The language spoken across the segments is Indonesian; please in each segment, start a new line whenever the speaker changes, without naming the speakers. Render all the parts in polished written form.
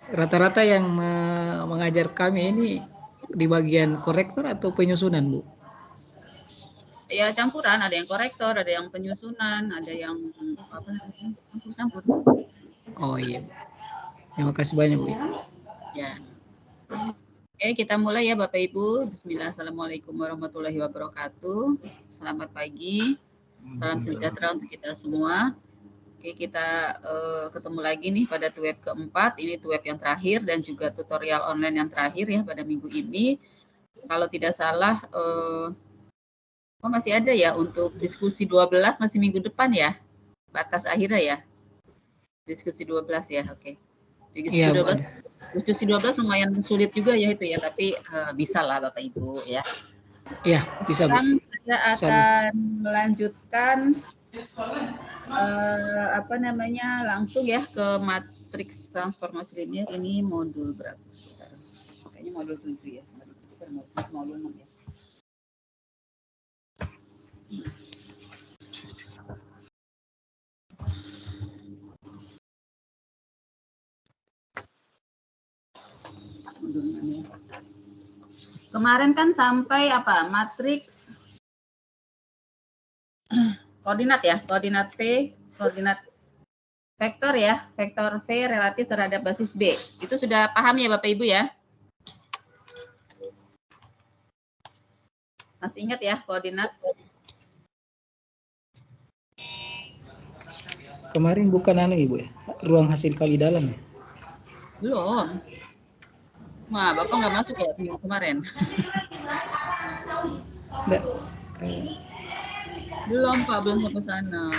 Rata-rata yang mengajar kami ini di bagian korektor atau penyusunan, Bu?
Ya campuran, ada yang korektor, ada yang penyusunan, ada yang apa namanya, campur-campur.
Oh iya. Terima kasih banyak, Bu.
Ya. Oke, kita mulai ya Bapak Ibu. Bismillah, Assalamualaikum warahmatullahi wabarakatuh. Selamat pagi, salam sejahtera untuk kita semua. Oke, kita ketemu lagi nih pada TWEB keempat. Ini TWEB yang terakhir dan juga tutorial online yang terakhir ya pada minggu ini. Kalau tidak salah, masih ada ya untuk diskusi 12 masih minggu depan ya? Batas akhirnya ya? Diskusi 12 ya, oke. Diskusi 12 lumayan sulit juga ya itu ya, tapi bisa lah Bapak Ibu ya.
Iya, bisa Bu.
Sekarang saya akan melanjutkan langsung ya ke matriks transformasi linear. Ini modul berapa sekitar? Kayaknya modul 7 ya, masih modul 6 ya. Kemarin kan sampai apa? Matriks koordinat ya, koordinat V, koordinat vektor ya, vektor V relatif terhadap basis B. Itu sudah paham ya Bapak Ibu ya? Masih ingat ya koordinat?
Kemarin bukan Ibu ya, ruang hasil kali dalam ya?
Belum. Wah, Bapak nggak masuk ya minggu kemarin?
Enggak.
Belum Pak, belum sampai sana.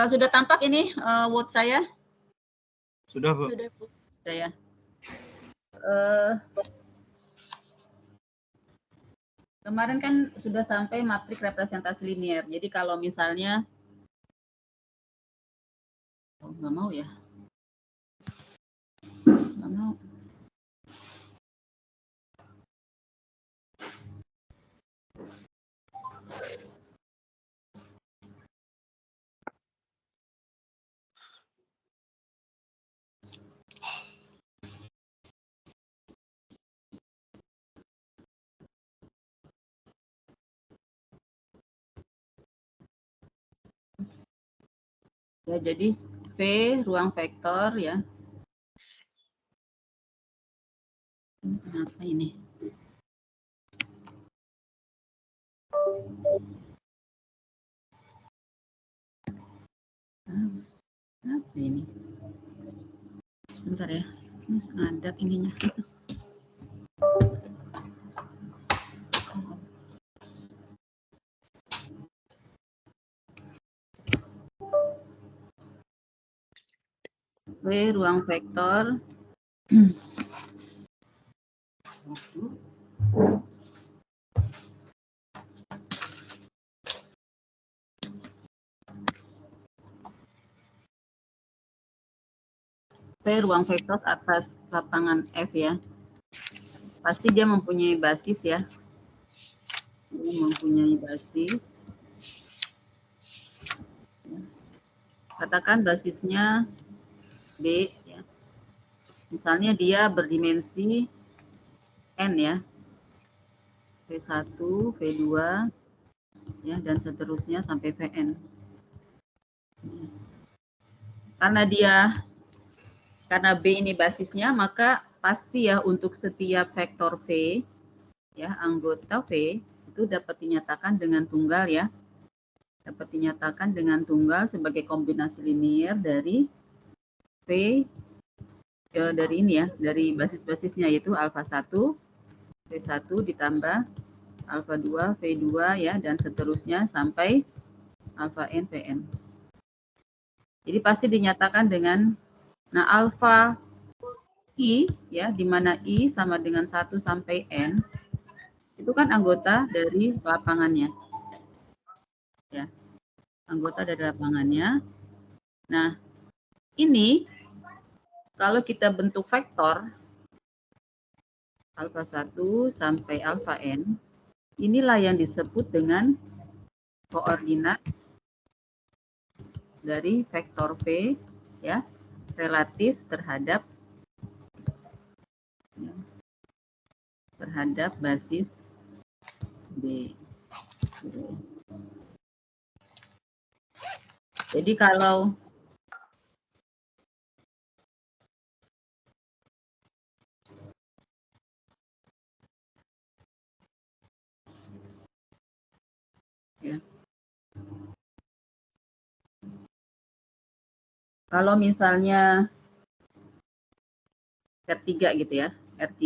Sudah tampak ini Word saya?
Sudah, Bu.
Sudah, Bu. Sudah ya. Kemarin kan sudah sampai matriks representasi linear. Jadi kalau misalnya nggak mau ya? Nggak mau. Ya, jadi V ruang vektor ya. Kenapa ini? Apa ini? Sebentar ya. Ini ngadat ininya. V ruang vektor. V ruang vektor atas lapangan F ya. Pasti dia mempunyai basis ya. Ini mempunyai basis. Katakan basisnya B ya. Misalnya dia berdimensi N ya. V1, V2 ya dan seterusnya sampai Vn. Karena B ini basisnya, maka pasti ya untuk setiap vektor V ya, anggota V itu dapat dinyatakan dengan tunggal ya. Dapat dinyatakan dengan tunggal sebagai kombinasi linear dari V dari ini ya, dari basis-basisnya yaitu alfa 1 V1 ditambah alfa 2 V2 ya dan seterusnya sampai alfa N Vn. Jadi pasti dinyatakan dengan alfa I ya, di mana I sama dengan 1 sampai N itu kan anggota dari lapangannya. Ya. Anggota dari lapangannya. Nah, ini kalau kita bentuk vektor alfa 1 sampai alfa N, inilah yang disebut dengan koordinat dari vektor V ya relatif terhadap basis B. Jadi kalau ya, kalau misalnya R3 gitu ya, R3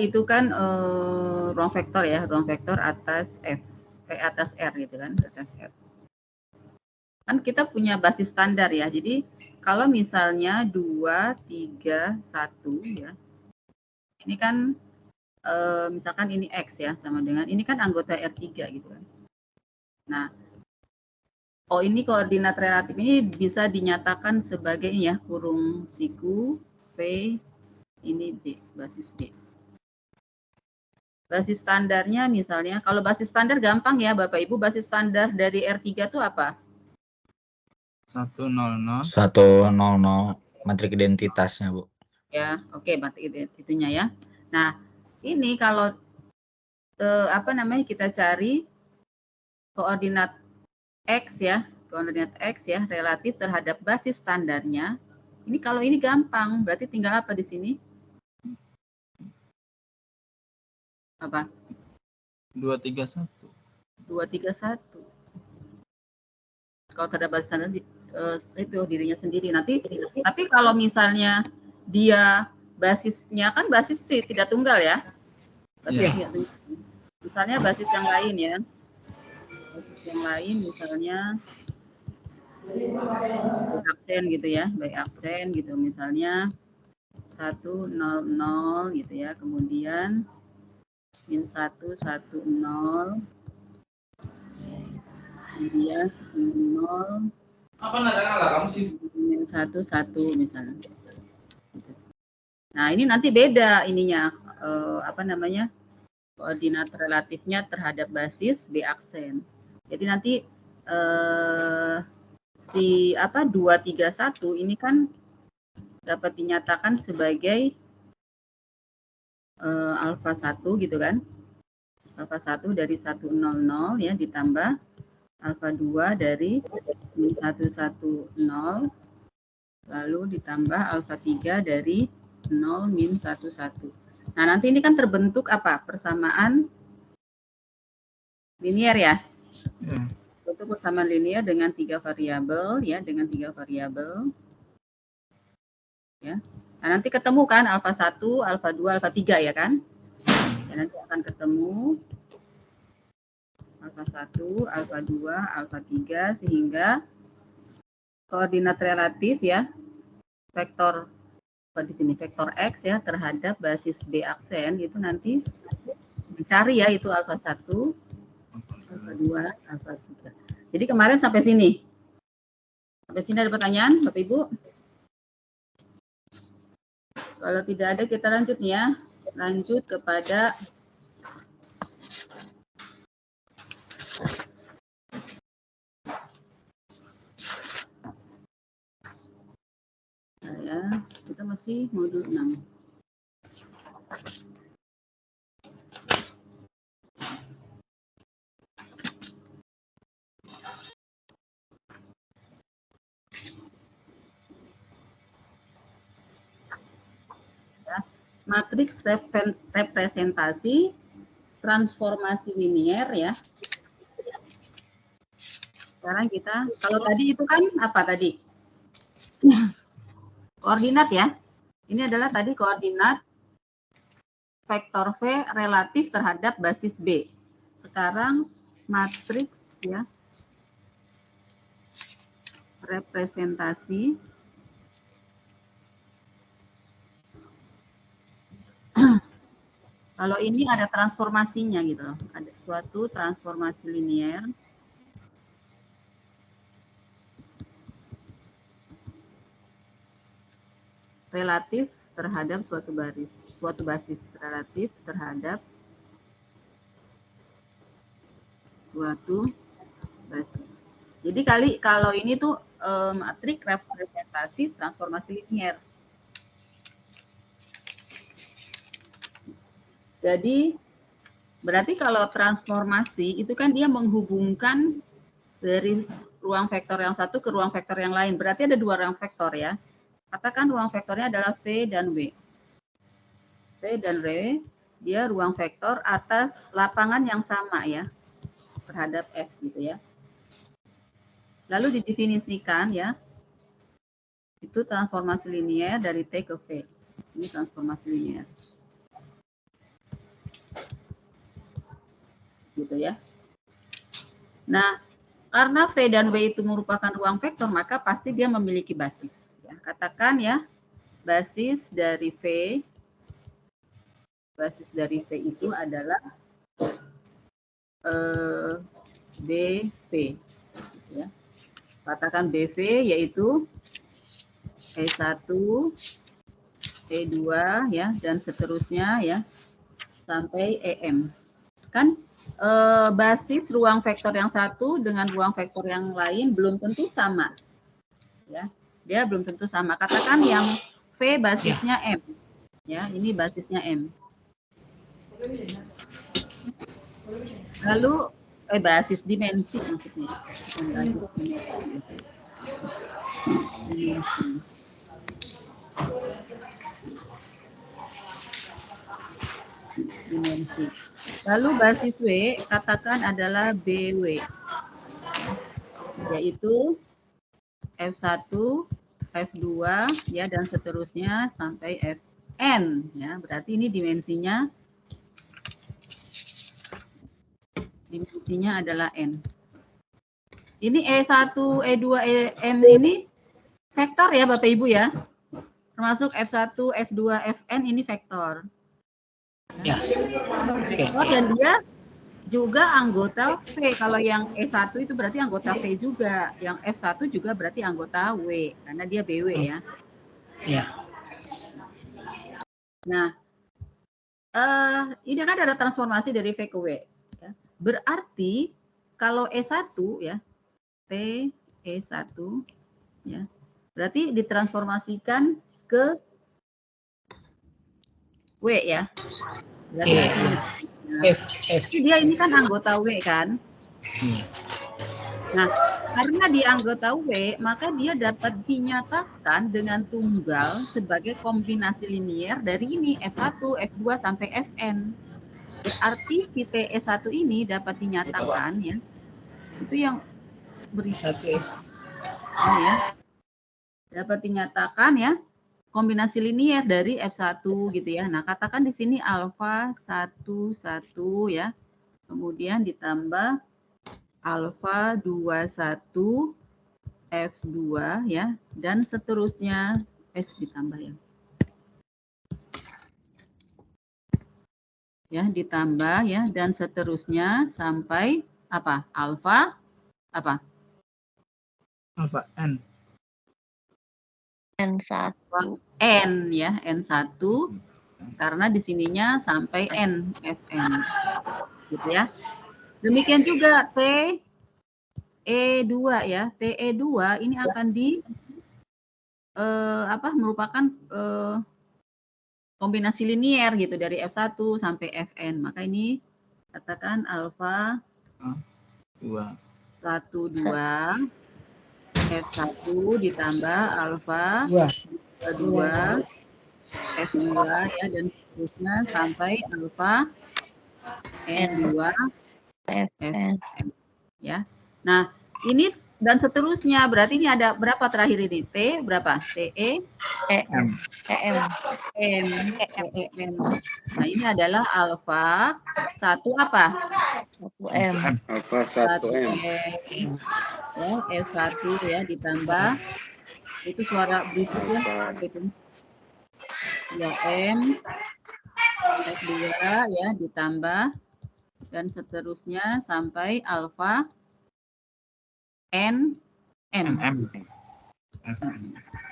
itu kan ruang vektor ya, ruang vektor atas atas R gitu kan, atas R. Kan kita punya basis standar ya. Jadi kalau misalnya 2, 3, 1 ya. Ini kan misalkan ini X ya sama dengan ini kan anggota R3 gitu kan. Nah, ini koordinat relatif ini bisa dinyatakan sebagai ya kurung siku P ini B, basis B. Basis standarnya misalnya, kalau basis standar gampang ya Bapak Ibu, basis standar dari R3 itu apa?
100.
100 matrik identitasnya, Bu.
Ya, oke, matrik itunya ya. Nah, ini kalau kita cari koordinat X ya, koordinat X ya, relatif terhadap basis standarnya. Ini kalau ini gampang, berarti tinggal apa di sini? Apa?
231.
231. Kalau terhadap basis standar itu dirinya sendiri. Nanti, tapi kalau misalnya dia basisnya kan basis tidak tunggal ya. Basis tidak tunggal. Misalnya basis yang lain ya. Basis yang lain misalnya aksen gitu ya, baik aksen gitu misalnya 100 gitu ya, kemudian min 1 10 kemudian 0
apa nadanya kamu sih
min 1 1 misalnya. Nah, ini nanti beda ininya koordinat relatifnya terhadap basis B aksen. Jadi nanti si 231 ini kan dapat dinyatakan sebagai alfa 1 gitu kan. Alfa 1 dari 100 ya ditambah alfa 2 dari 110 lalu ditambah alfa 3 dari 0 min 11. Nah, nanti ini kan terbentuk apa? Persamaan linier ya. Bentuk persamaan linier dengan 3 variabel ya, dengan 3 variabel. Ya. Nah, nanti ketemu kan alfa 1, alfa 2, alfa 3 ya kan? Ya, nanti akan ketemu alfa 1, alfa 2, alfa 3 sehingga koordinat relatif ya vektor di sini vektor X ya terhadap basis B aksen itu nanti dicari ya itu alfa 1, alfa 2, alfa 3. Jadi kemarin sampai sini. Sampai sini ada pertanyaan Bapak Ibu? Kalau tidak ada kita lanjut nih ya. Lanjut kepada kita masih modul 6. Matriks representasi transformasi linier ya. Sekarang kita, kalau tadi itu kan apa tadi? Koordinat ya. Ini adalah tadi koordinat vektor V relatif terhadap basis B. Sekarang matriks ya. Representasi kalau ini ada transformasinya gitu loh. Ada suatu transformasi linier relatif terhadap suatu basis relatif terhadap suatu basis. Jadi kalau ini tuh matrik representasi transformasi linier. Jadi berarti kalau transformasi itu kan dia menghubungkan dari ruang vektor yang satu ke ruang vektor yang lain. Berarti ada dua ruang vektor ya. Katakan ruang vektornya adalah V dan W. V dan W, dia ruang vektor atas lapangan yang sama ya, terhadap F gitu ya. Lalu didefinisikan ya, itu transformasi linier dari T ke V. Ini transformasi linier. Gitu ya. Nah, karena V dan W itu merupakan ruang vektor, maka pasti dia memiliki basis. Ya, katakan ya, basis dari V itu adalah BV. Ya. Katakan BV yaitu E1, E2 ya, dan seterusnya ya, sampai EM. Kan basis ruang vektor yang satu dengan ruang vektor yang lain belum tentu sama. Ya, dia belum tentu sama. Katakan yang V basisnya M. Ya, ini basisnya M. Lalu basis dimensi maksudnya. Basis dimensi. Dimensi. Lalu basis W katakan adalah BW, yaitu F1, F2 ya, dan seterusnya sampai Fn ya. Berarti ini dimensinya adalah N. Ini E1, E2, EM ini vektor ya Bapak Ibu ya. Termasuk F1, F2, Fn ini vektor.
Ya.
Vektor dan dia juga anggota V. Kalau yang E1 itu berarti anggota V juga. Yang F1 juga berarti anggota W. Karena dia BW ya.
Ya.
Nah, ini kan ada transformasi dari V ke W. Ya. Berarti kalau E1 ya, T E1 ya, berarti ditransformasikan ke W ya. Berarti dia ini kan anggota W kan. Nah, karena dia anggota W, maka dia dapat dinyatakan dengan tunggal sebagai kombinasi linier dari ini F1, F2 sampai Fn. Berarti si TE1 ini dapat dinyatakan ya. Itu yang berisi ini ya. Dapat dinyatakan ya kombinasi linier dari F1 gitu ya. Nah, katakan di sini alfa 1 1 ya. Kemudian ditambah alfa 21 F2 ya, dan seterusnya S ditambah ya. Ya, ditambah ya, dan seterusnya sampai apa? Alfa apa?
Alfa N.
N1.
N ya, N1 karena di sininya sampai N, Fn. Gitu ya. Demikian juga TE2 ya. TE2 ini akan merupakan kombinasi linier gitu dari F1 sampai Fn. Maka ini katakan alfa 1 2 F1 ditambah alfa 2 F2 ya, dan seterusnya sampai alfa N2 Fn ya. Nah, ini dan seterusnya berarti ini ada berapa terakhir ini? T berapa? TE
EM.
M. Nah, ini adalah alfa 1 apa?
1M.
Alfa 1M.
Ya, F1 ya ditambah itu suara berisik ya. Ya, M F2 ya ditambah dan seterusnya sampai alfa N M.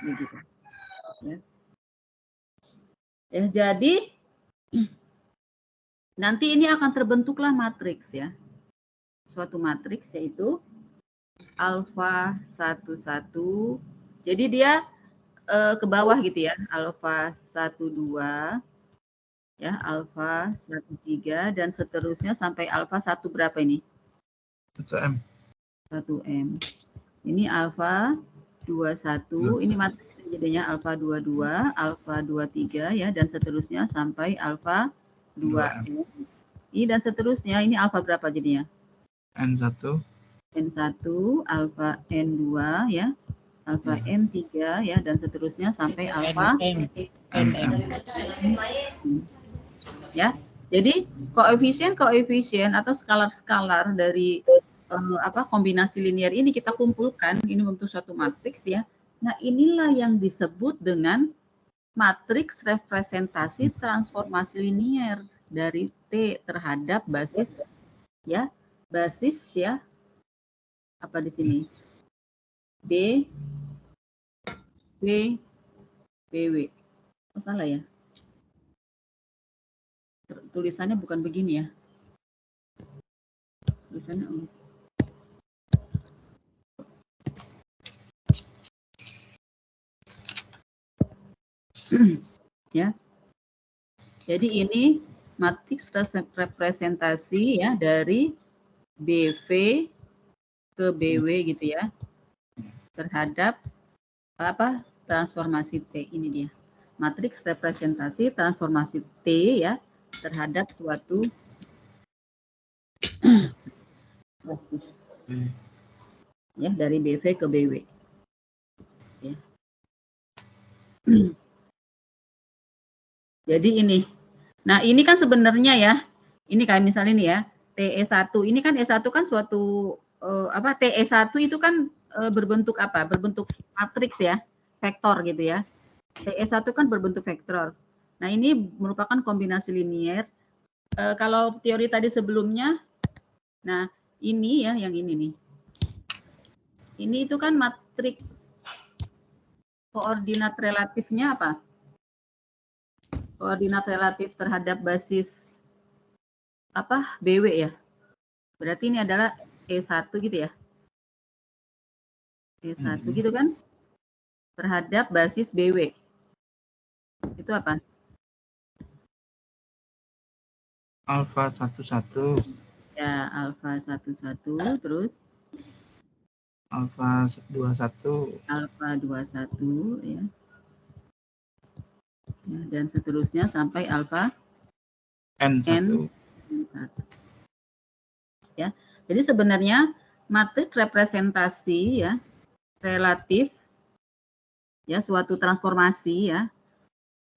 Begitu. Ya. Ya, jadi nanti ini akan terbentuklah matriks ya. suatu matriks yaitu alfa 11. Jadi dia ke bawah gitu ya, alfa 12, ya, alfa 13 dan seterusnya sampai alfa 1 berapa ini?
1M.
1M. Ini alfa 21, ini matriks jadinya alfa 22, alfa 23 ya, dan seterusnya sampai alfa 2M. Ini dan seterusnya, ini alfa berapa jadinya?
N1.
N1, alfa N2 ya, alfa N3 ya, dan seterusnya sampai alfa
NM.
ya. Jadi koefisien atau skalar-skalar dari kombinasi linear ini kita kumpulkan, ini untuk suatu matriks ya. Nah, inilah yang disebut dengan matriks representasi transformasi linear dari T terhadap basis ya, apa di sini? B, BW. Oh, salah ya? Tulisannya bukan begini ya. Tulisannya ya. Jadi ini matriks representasi ya dari BV ke BW gitu ya. Terhadap transformasi T, ini dia. Matriks representasi transformasi T ya terhadap suatu basis ya dari BV ke BW. Ya. Jadi ini. Nah, ini kan sebenarnya ya, ini kayak misalnya ini ya, TE1. Ini kan E1 kan suatu TE1 itu kan berbentuk apa? Berbentuk matriks ya, vektor gitu ya. TE1 kan berbentuk vektor. Nah, ini merupakan kombinasi linear. Kalau teori tadi sebelumnya, nah ini ya, yang ini nih. Ini itu kan matriks koordinat relatifnya apa? Koordinat relatif terhadap basis BW ya. Berarti ini adalah E1 gitu ya. E1 gitu kan? Terhadap basis BW. Itu apa?
Alfa 11.
Ya, alfa 11 terus
Alfa 21.
alfa 21 ya. Ya, dan seterusnya sampai alfa
N1.
N1. Ya. Jadi sebenarnya matriks representasi ya relatif ya suatu transformasi ya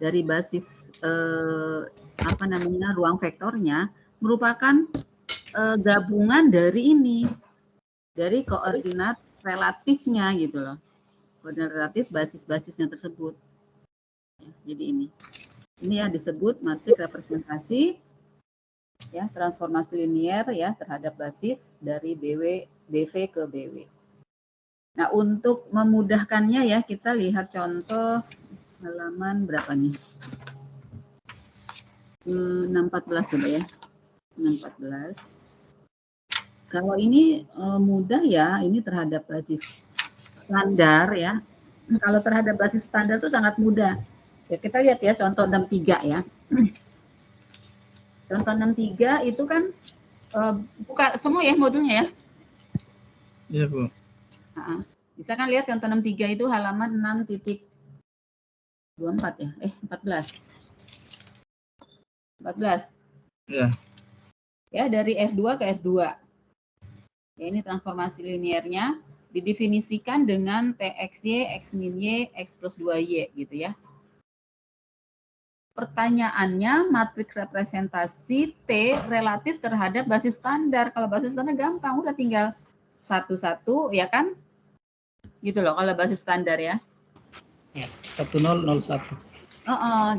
dari basis ruang vektornya merupakan gabungan dari ini, dari koordinat relatifnya gitu loh. Koordinat relatif basis-basisnya tersebut. Ya, jadi ini ya disebut matriks representasi ya transformasi linear ya terhadap basis dari BV ke BW. Nah, untuk memudahkannya ya kita lihat contoh halaman berapa nih? 614 coba ya. 614. Kalau ini mudah ya, ini terhadap basis standar ya. Kalau terhadap basis standar itu sangat mudah. Ya, kita lihat ya contoh 63 ya. Contoh 63 itu kan buka semua ya modulnya ya.
Iya, Bu.
Bisa kan lihat contoh 63 itu halaman 6.24 ya. 14. 14.
Iya.
Ya, dari F2 ke F2. Ya, ini transformasi linearnya didefinisikan dengan TXY, X min Y, X plus 2Y gitu ya. Pertanyaannya matriks representasi T relatif terhadap basis standar. Kalau basis standar gampang, udah tinggal satu-satu ya kan? Gitu loh kalau basis standar ya.
Ya, 1001.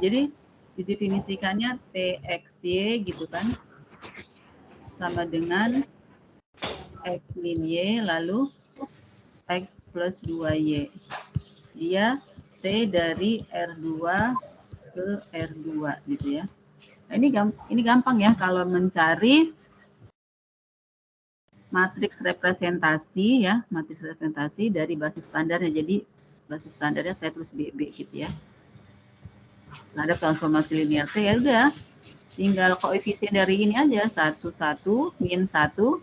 Jadi didefinisikannya TXY gitu kan. Sama dengan X min Y lalu X plus 2Y. Dia T dari R2 ke R2 gitu ya. Nah, ini gampang ya kalau mencari matriks representasi ya, matriks representasi dari basis standarnya. Jadi basis standarnya saya tulis BB gitu ya. Terhadap transformasi linear T ya udah, tinggal koefisien dari ini aja 1 1 min 1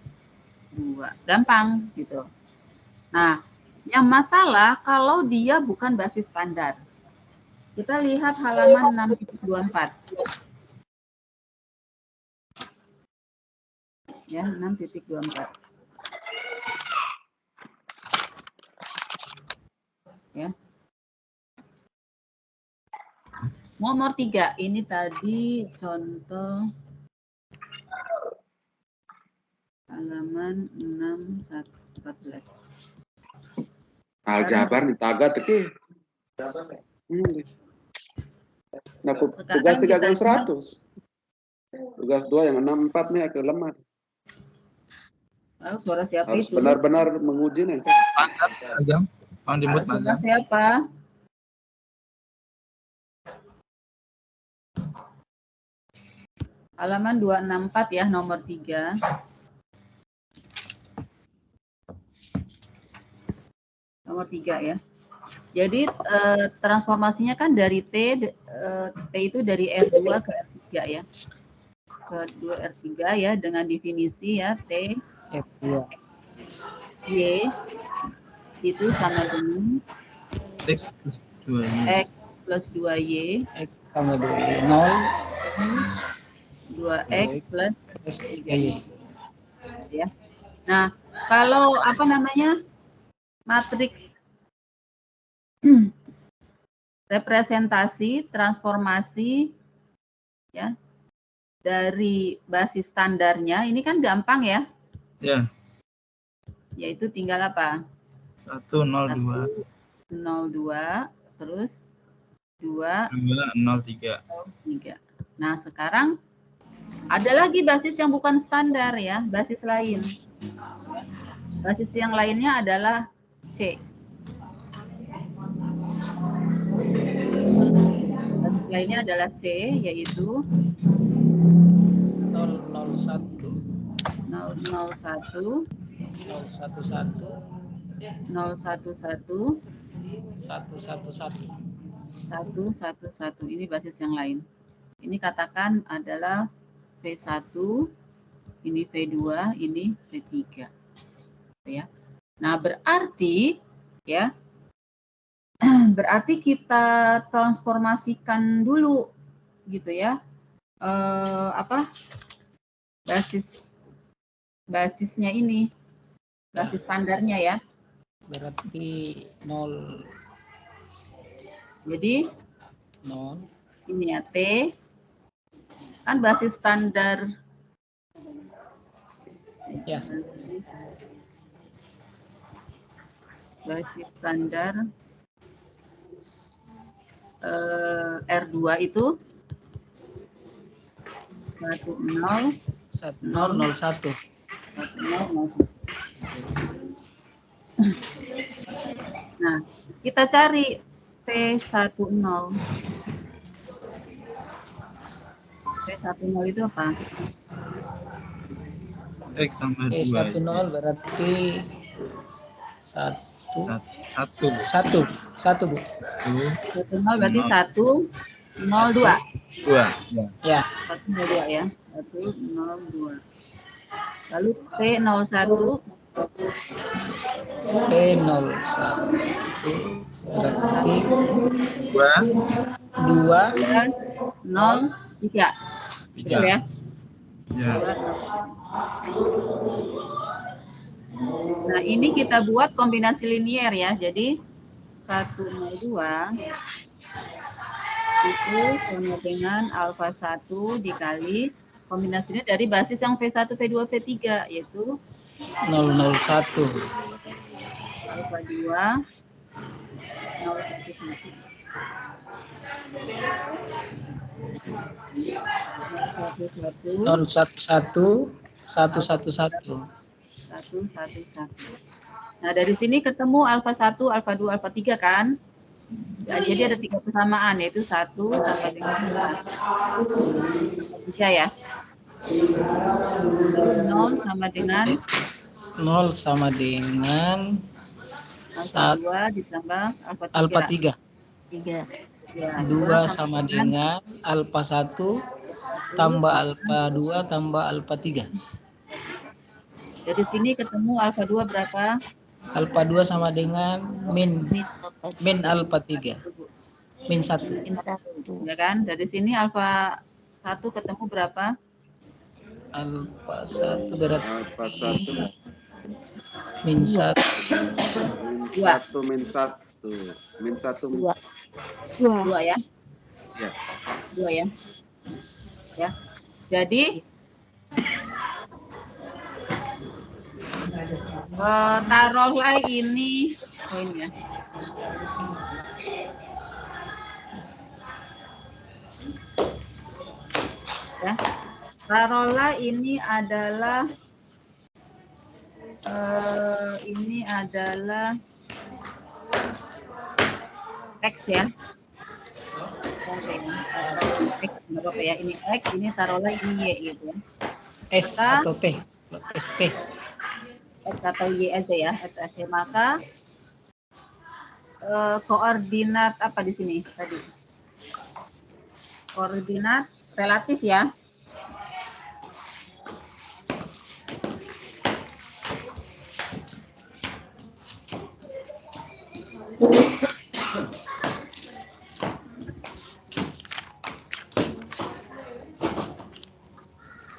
2, gampang gitu. Nah, yang masalah kalau dia bukan basis standar. Kita lihat halaman 6.24. Ya, 6.24. Ya. Nomor 3, ini tadi contoh halaman 6.14.
Aljabar di taga teki. Nah, tugas 3 kan 100. Tugas 2 yang 64 nih agak lemah.
Oh, suara siapa
Harus
itu?
benar-benar menguji nih.
Azam. Mau dimut
Suara
Azam.
siapa? Halaman 264 ya, nomor 3. Nomor 3 ya. Jadi transformasinya kan dari T itu dari R2 ke R3 ya. Ke 2 R3 ya, dengan definisi ya T
F2.
Y itu sama dengan
X plus 2Y.
X plus 2Y
X sama 2 0
2X plus
plus 3Y.
ya. Nah, kalau apa namanya? Matriks representasi transformasi ya dari basis standarnya ini kan gampang ya.
Ya.
Yaitu tinggal apa?
102
02 terus 2
203.
3. Nah, sekarang ada lagi basis yang bukan standar ya, basis lain. Basis yang lainnya adalah C. Basis lainnya adalah C, yaitu
001
001
011
011
111.
Ini basis yang lain. Ini katakan adalah V1, ini V2, ini V3. Ya. Nah, berarti ya berarti kita transformasikan dulu gitu ya. Basisnya ini, basis standarnya ya.
Berarti 0
Jadi
0
ini ya T kan basis standar
ya.
Basis standar R2 itu 10
1001.
Nah, kita cari T10. T10 itu apa?
X tambah 2.
10 berarti 1
1
Bu.
10 berarti 102.
2.
Ya.
102 ya. 102. Lalu T01
P01 berarti 2
03. Betul ya?
Ya.
Nah, ini kita buat kombinasi linier ya. Jadi 102 itu sama dengan alfa 1 dikali kombinasinya dari basis yang V1, V2, V3 yaitu
001.
alfa 2 011
111
Nah, dari sini ketemu alfa 1, alfa 2, alfa 3 kan? Nah, jadi ada 3 persamaan, yaitu 1 sama dengan 3 ya. 0 sama dengan
0 sama dengan
Alfa 2 ditambah alfa 3.
alfa 3.
3.
Ya,
2 sama dengan alfa 1 tambah alfa 2 tambah alfa 3.
Dari sini ketemu alfa 2 berapa?
Alfa 2 sama dengan min alfa 3. Min 1.
Min 1.
Ya kan? Dari sini alfa 1 ketemu berapa?
Alfa 1 berarti
Alfa 1
min 1.
min 1 min 1
2.
2 ya?
Ya.
2 ya? Ya. Jadi taruhlah ini ya. Ya. Taruhlah ini adalah X ya. X berapa ya? Ini X, ini taruhlah ini Y gitu ya.
S atau T. ST.
X atau Y aja ya, ST. Maka koordinat apa di sini tadi? Koordinat relatif ya.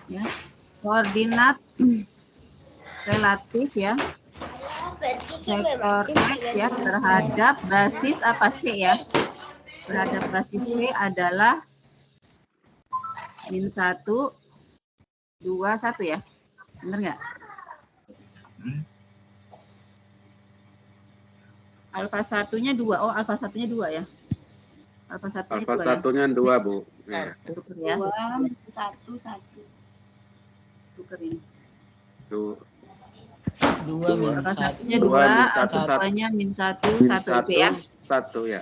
Ya, koordinat relatif ya. Vektor X ya terhadap basis apa C ya? Terhadap basis C adalah min 1, 2, 1 ya? Bener nggak? Alfa satunya 2. Oh, alfa satunya 2 ya? Alfa satunya 2 ya?
2, Bu. Ya.
Tuker ya.
2 min 1 1.
Tuker ini.
Tuh.
2 min
Alfa
1.
satunya
2
2,
min 1,
alfa
1.
duanya min 1,
Min
1 itu ya?
1 ya.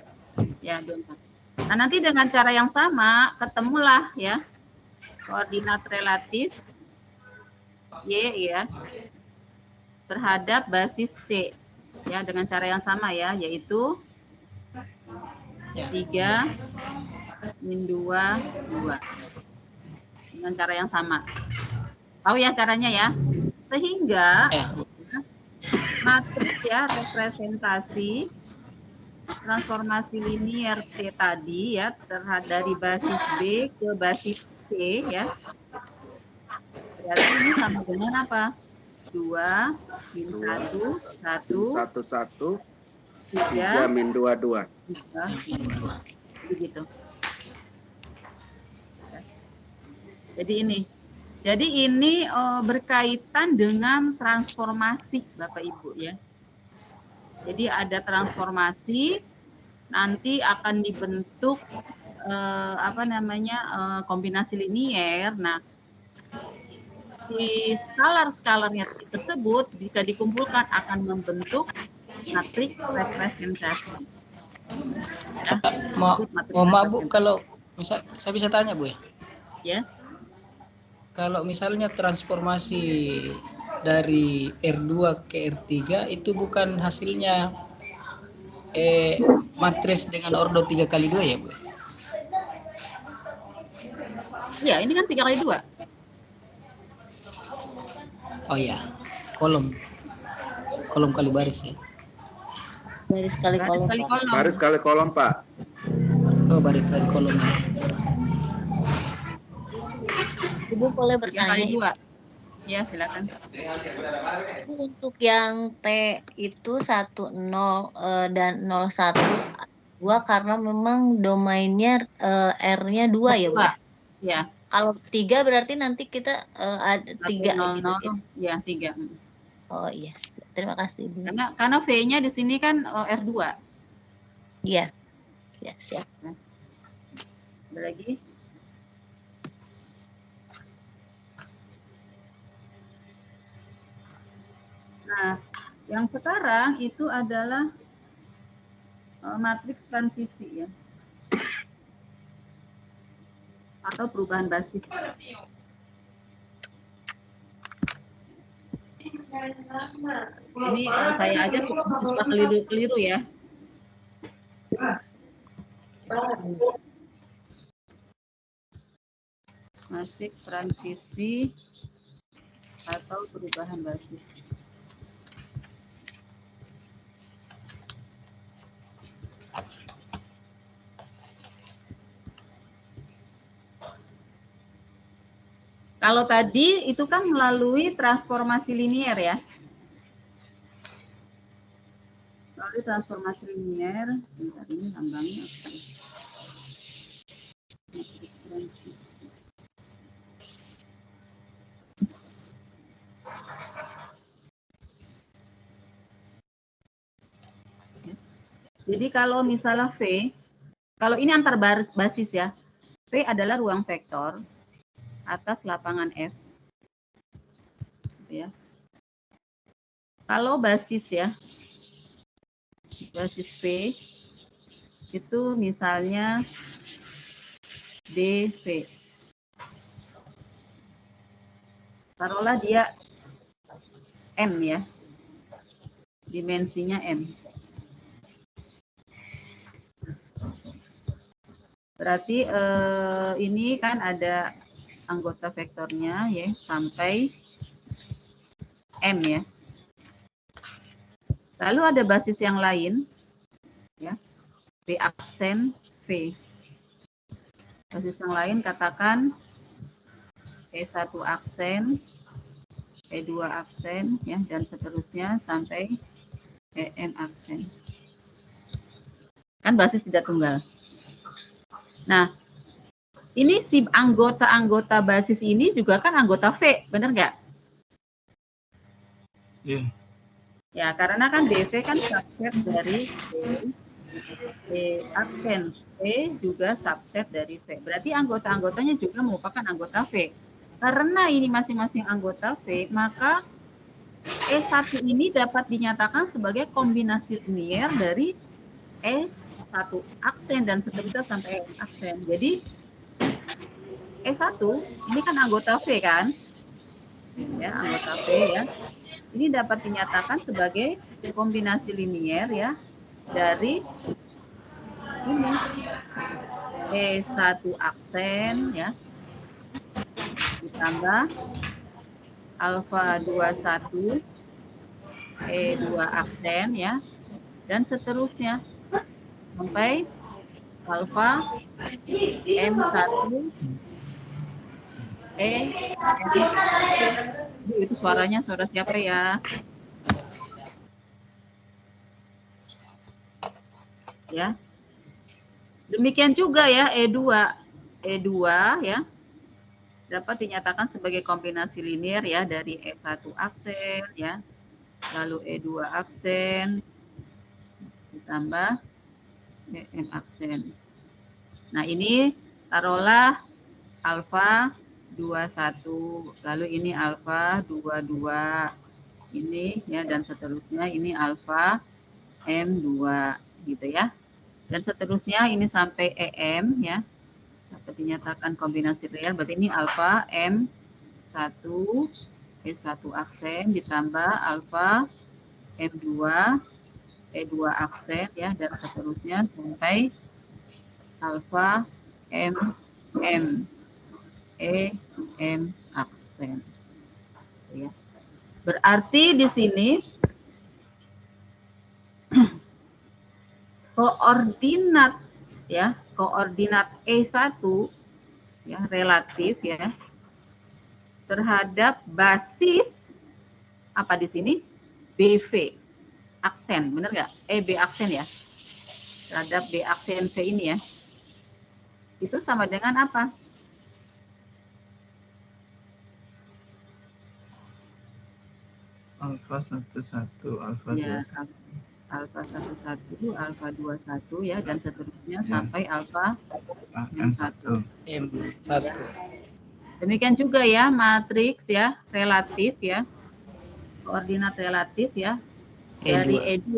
Ya, 24. Nah, nanti dengan cara yang sama ketemulah ya koordinat relatif Y ya terhadap basis C ya dengan cara yang sama ya, yaitu 3 min 2 2 dengan cara yang sama. Tahu ya caranya ya? Sehingga matriks ya representasi transformasi linier C tadi ya terhadap dari basis B ke basis C ya. Berarti ini sama dengan apa? 2 min 1 1
1 1
3
3 min 2 2.
Begitu. Jadi ini berkaitan dengan transformasi Bapak Ibu ya. Jadi ada transformasi nanti akan dibentuk kombinasi linier. Nah, si skalar-skalarnya tersebut jika dikumpulkan akan membentuk matriks representasi. Ya,
Maaf Bu, kalau saya bisa tanya Bu ya?
Ya.
Kalau misalnya transformasi dari R2 ke R3 itu bukan hasilnya matriks dengan ordo 3 kali 2 ya Bu?
Ya, ini kan 3 kali 2.
Oh ya, kolom kali baris ya.
Baris kali kolom.
Baris kali kolom, Pak.
Oh, baris kali kolom.
Ibu boleh
3
bertanya?
kali 2. Ya, silakan.
Untuk yang T itu 10 dan 01 2 karena memang domainnya R-nya 2 ya, Bu?
Ya.
Kalau 3 berarti nanti kita ada 3
gitu.
Ya?
Ya, 3.
Oh iya. Terima kasih, Bu.
Karena V-nya di sini kan R2.
Iya. Ya, siap.
Ada lagi? Nah, yang sekarang itu adalah matriks transisi ya. Atau perubahan basis. Ini saya aja suka keliru-keliru ya. Masih transisi atau perubahan basis. Kalau tadi itu kan melalui transformasi linier ya. Melalui transformasi linier, bentar ini lambangnya apa ya? Jadi kalau misalnya V, kalau ini antar basis ya, V adalah ruang vektor atas lapangan F. Ya. Kalau basis ya, basis V itu misalnya DV. Taruhlah dia M ya, dimensinya M. Berarti ini kan ada anggota vektornya ya sampai M ya. Lalu ada basis yang lain ya, B aksen V. Basis yang lain katakan E1 aksen, E2 aksen ya dan seterusnya sampai EM aksen. Kan basis tidak tunggal. Nah, ini si anggota-anggota basis ini juga kan anggota V, benar nggak?
Iya.
Ya, karena kan DV kan subset dari V, aksen V juga subset dari V. Berarti anggota-anggotanya juga merupakan anggota V. Karena ini masing-masing anggota V, maka E1 ini dapat dinyatakan sebagai kombinasi linier dari E1 aksen dan seterusnya sampai E aksen. Jadi E1 ini kan anggota V kan? Ya, anggota V ya. Ini dapat dinyatakan sebagai kombinasi linier ya dari ini E1 aksen ya ditambah alfa 21 E2 aksen ya dan seterusnya sampai alfa M1 itu suaranya suara siapa ya? Ya. Demikian juga ya E2 ya dapat dinyatakan sebagai kombinasi linier ya dari E1 aksen ya. Lalu E2 aksen ditambah EM aksen. Nah, ini taruhlah alfa 21, lalu ini alfa 22, ini ya dan seterusnya ini alfa M2 gitu ya. Dan seterusnya ini sampai EM ya. Dapat dinyatakan kombinasi real berarti ini alfa M1 E1 aksen ditambah alfa M2 E2 aksen ya dan seterusnya sampai alfa MM EM aksen. Ya. Berarti di sini koordinat ya, koordinat E1 ya relatif ya terhadap basis apa di sini? BV aksen, benar nggak? B aksen ya. Terhadap B aksen V ini ya. Itu sama dengan apa?
Alfa 11, alfa
Ya,
21.
alfa 11, alfa 21 ya dan seterusnya ya. Sampai alfa M1.
M1.
Demikian juga ya matriks ya relatif ya. Koordinat relatif ya dari E2.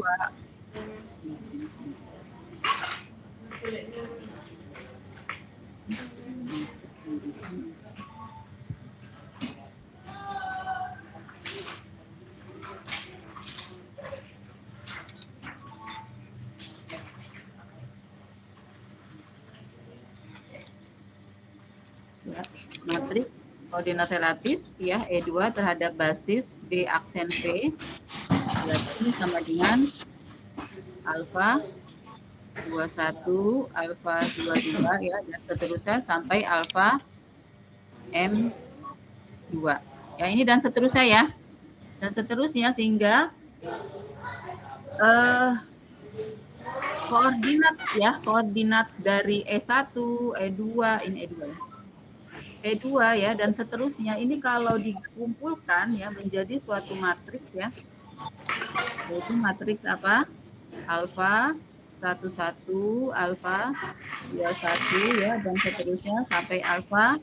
koordinat relatif ya E2 terhadap basis B aksen V. Berarti ini sama dengan alfa 21, alfa 22 ya, dan seterusnya sampai alfa M2. Ya, ini dan seterusnya ya. Dan seterusnya sehingga koordinat ya, koordinat dari E1, E2, ini E2 ya. E2 ya, dan seterusnya ini kalau dikumpulkan ya menjadi suatu matriks ya. Yaitu matriks apa? Alfa 11, alfa 21 ya, dan seterusnya sampai alfa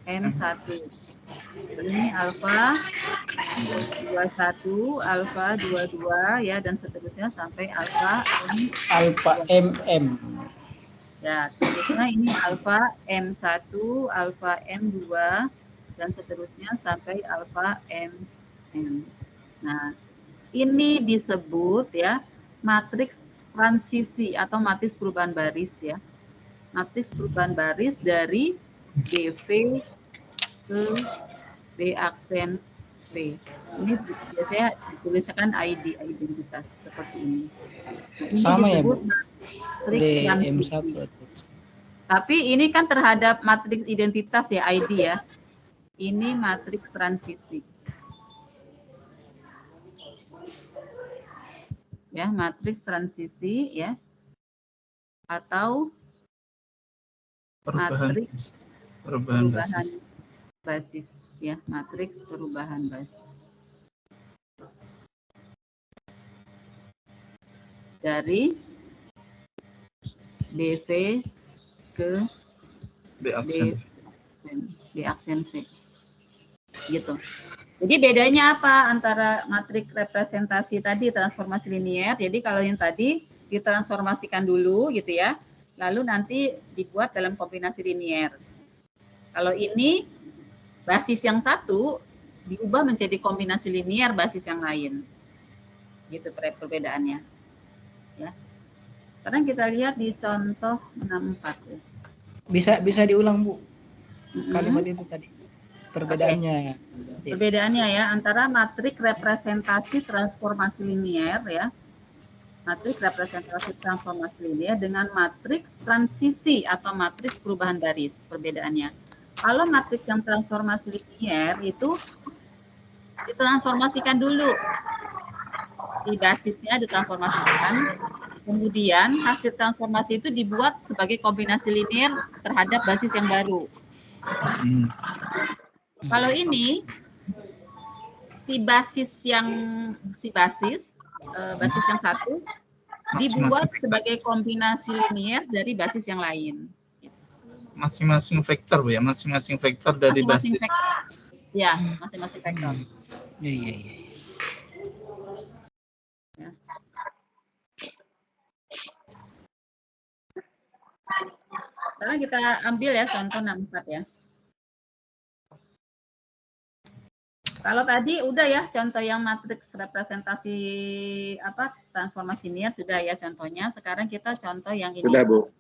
M1. Ini alfa 21, alfa 22 ya, dan seterusnya sampai alfa M.
Alfa MM.
Ya, seterusnya ini alfa M1, alfa M2 dan seterusnya sampai alfa MM. Nah, ini disebut ya matriks transisi atau matriks perubahan baris ya. Matriks perubahan baris dari BV ke B aksen V. Ini biasanya dituliskan ID, identitas seperti ini. Nah, ini
Sama ya, Bu?
matriks transisi.
DM1.
Tapi ini kan terhadap matriks identitas ya, ID ya. Ini matriks transisi. Ya, matriks transisi ya. Atau matriks
perubahan basis.
basis ya, matriks perubahan basis. Dari BV ke
B aksen.
B aksen V. Gitu. Jadi bedanya apa antara matriks representasi tadi transformasi linier? Jadi kalau yang tadi ditransformasikan dulu gitu ya, lalu nanti dibuat dalam kombinasi linier. Kalau ini basis yang satu diubah menjadi kombinasi linier basis yang lain. Gitu perbedaannya. Ya. Sekarang kita lihat di contoh 64 ya.
Bisa diulang, Bu? Kalimat itu tadi. Perbedaannya.
Okay. Perbedaannya ya antara matriks representasi transformasi linier ya. Matriks representasi transformasi linier dengan matriks transisi atau matriks perubahan baris. Perbedaannya. Kalau matriks yang transformasi linier itu ditransformasikan dulu. Di basisnya ditransformasikan. Kemudian hasil transformasi itu dibuat sebagai kombinasi linier terhadap basis yang baru. Kalau ini basis yang satu dibuat sebagai kombinasi linier dari basis yang lain.
Masing-masing vektor, Bu ya, masing-masing vektor dari basis.
Ya, masing-masing vektor.
Iya.
Ya. Sekarang kita ambil ya contoh 64 ya. Kalau tadi udah ya contoh yang matriks representasi apa transformasi linier sudah ya contohnya. Sekarang kita contoh yang ini.
Sudah, Bu.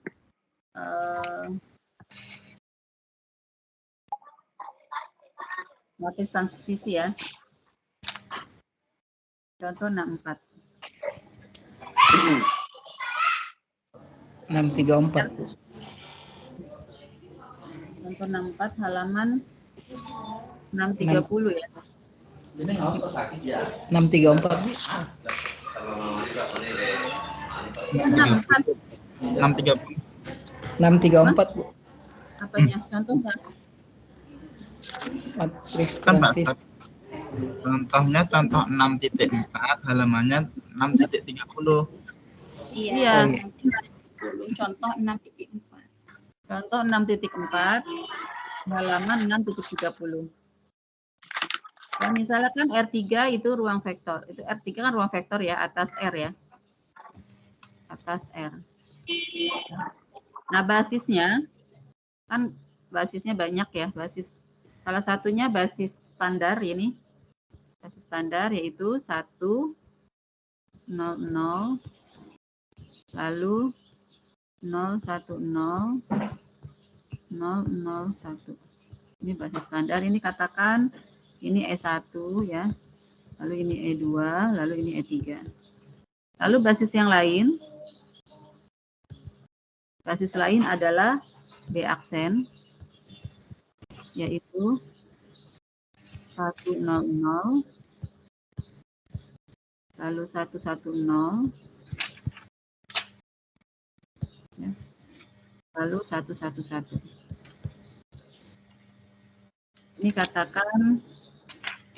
Matriks transisi ya. Contoh 64.
634.
Contoh 64 halaman 630 ya.
634. 634, Bu.
Apanya? Contohnya?
Matriks
Kan, Pak,
transisi.
contohnya contoh 6.4 halamannya 6.30.
Iya.
Contoh 6.4.
Contoh 6.4 halaman 6.30. Ya, misalkan R3 itu ruang vektor. Itu R3 kan ruang vektor ya, atas R ya. Atas R. Nah, basisnya kan basisnya banyak ya, basis. Salah satunya basis standar ini. Basis standar yaitu 1 0 0 lalu 0 1 0 0 0 1. Ini basis standar, ini katakan ini E1 ya. Lalu ini E2, lalu ini E3. Lalu basis yang lain, basis lain adalah B aksen, yaitu 100, lalu 110, ya, lalu 111. Ini katakan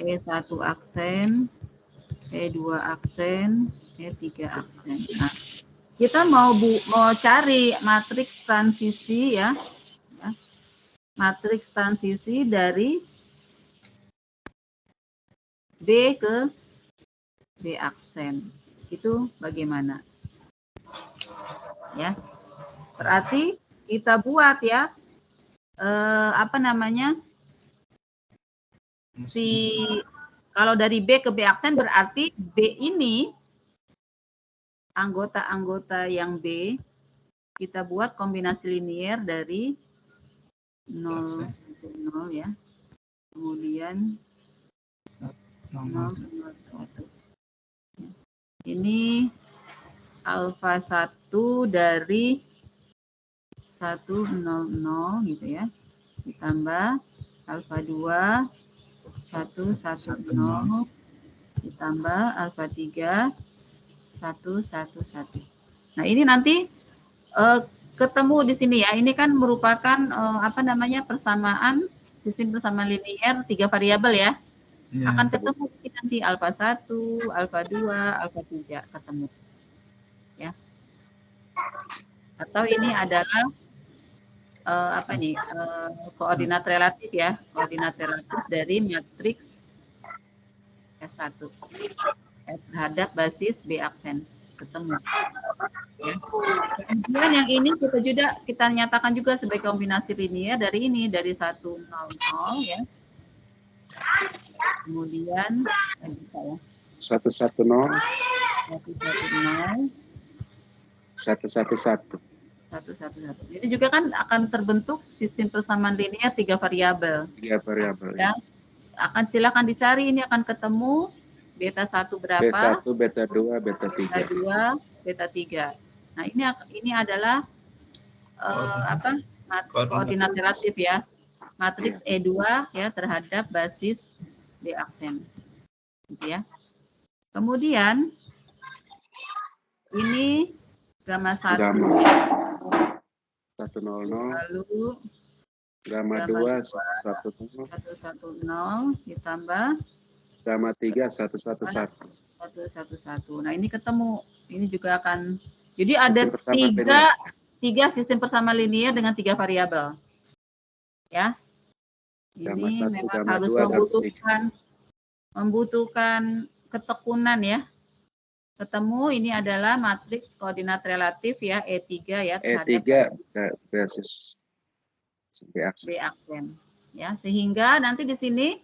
E1 aksen, E2 aksen, E3 aksen. Nah, kita mau cari matriks transisi ya, matriks transisi dari B ke B aksen. Itu bagaimana? Ya, berarti kita buat ya, apa namanya? Kalau dari B ke B aksen berarti B ini anggota-anggota yang B kita buat kombinasi linear dari 0, 1, 0 ya. Kemudian 0, 0, 1. Ini alfa 1 dari 1, 0, 0 gitu ya. Ditambah alfa 2 1, 1, 0 ditambah alfa 3 1, 1, 1. Nah, ini nanti ketemu di sini ya. Ini kan merupakan apa namanya persamaan sistem persamaan linear 3 variabel ya. Akan ketemu di sini nanti alfa 1, alfa 2, alfa 3 ketemu. Ya. Atau ini adalah apa nih? Koordinat relatif ya. Koordinat relatif dari matriks S1 terhadap basis B aksen ketemu. Ya. Kemudian yang ini kita nyatakan juga sebagai kombinasi linear dari ini dari 1, 0, 0 ya. Kemudian
110
110
111.
111. Ini juga kan akan terbentuk sistem persamaan linear 3 variabel.
3 variabel.
Ya. Akan silakan dicari, ini akan ketemu beta 1 berapa?
B1, beta 2, beta 3.
Beta 2, beta 3. Nah, ini adalah apa? Koordinat relatif ya. Matriks E2 ya terhadap basis B aksen. Gitu ya. Kemudian ini gamma 1
100
lalu
gamma 2 110
ditambah
gamma 3 111.
111. Nah, ini ketemu. Ini juga akan jadi ada tiga sistem persamaan linear dengan 3 variabel. Ya. Ini memang harus membutuhkan ketekunan ya. Ketemu ini adalah matriks koordinat relatif ya E3 ya terhadap
basis B
aksen. Ya, sehingga nanti di sini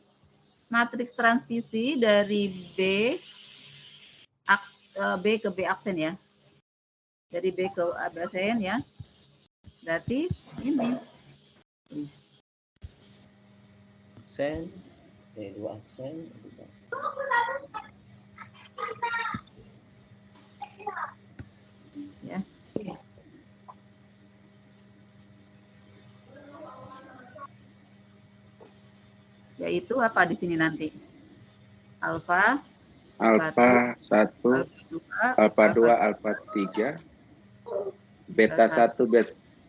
matriks transisi dari B ke B aksen ya. Dari B ke A aksen ya. Berarti ini
aksen, B2 aksen,
ya. Yaitu apa di sini nanti? Alfa
1, alfa 2, alfa 3, beta 1,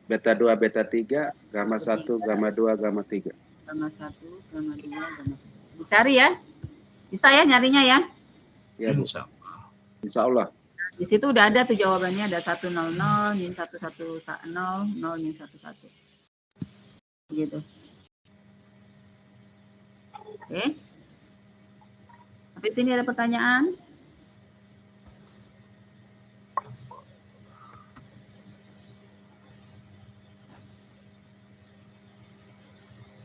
beta 2, beta 3, gamma 1, gamma 2, gamma 3.
Gamma 1, gamma 2, gamma 3. Dicari ya. Bisa ya nyarinya ya?
Ya, Insya Allah.
Di situ udah ada tuh jawabannya, ada 100, min 110, 0, min 11. Gitu. Oke. Sampai sini ada pertanyaan?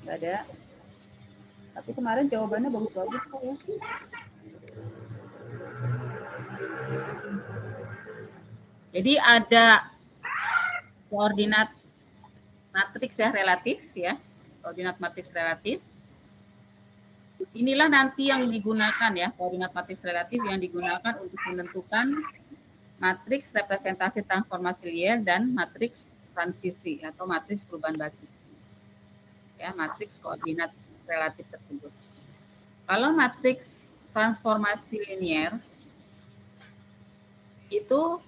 Nggak ada. Tapi kemarin jawabannya bagus-bagus kok ya. Jadi ada koordinat matriks ya relatif ya. koordinat matriks relatif. Inilah nanti yang digunakan ya, koordinat matriks relatif yang digunakan untuk menentukan matriks representasi transformasi linear dan matriks transisi atau matriks perubahan basis. Ya, matriks koordinat relatif tersebut. Kalau matriks transformasi linear itu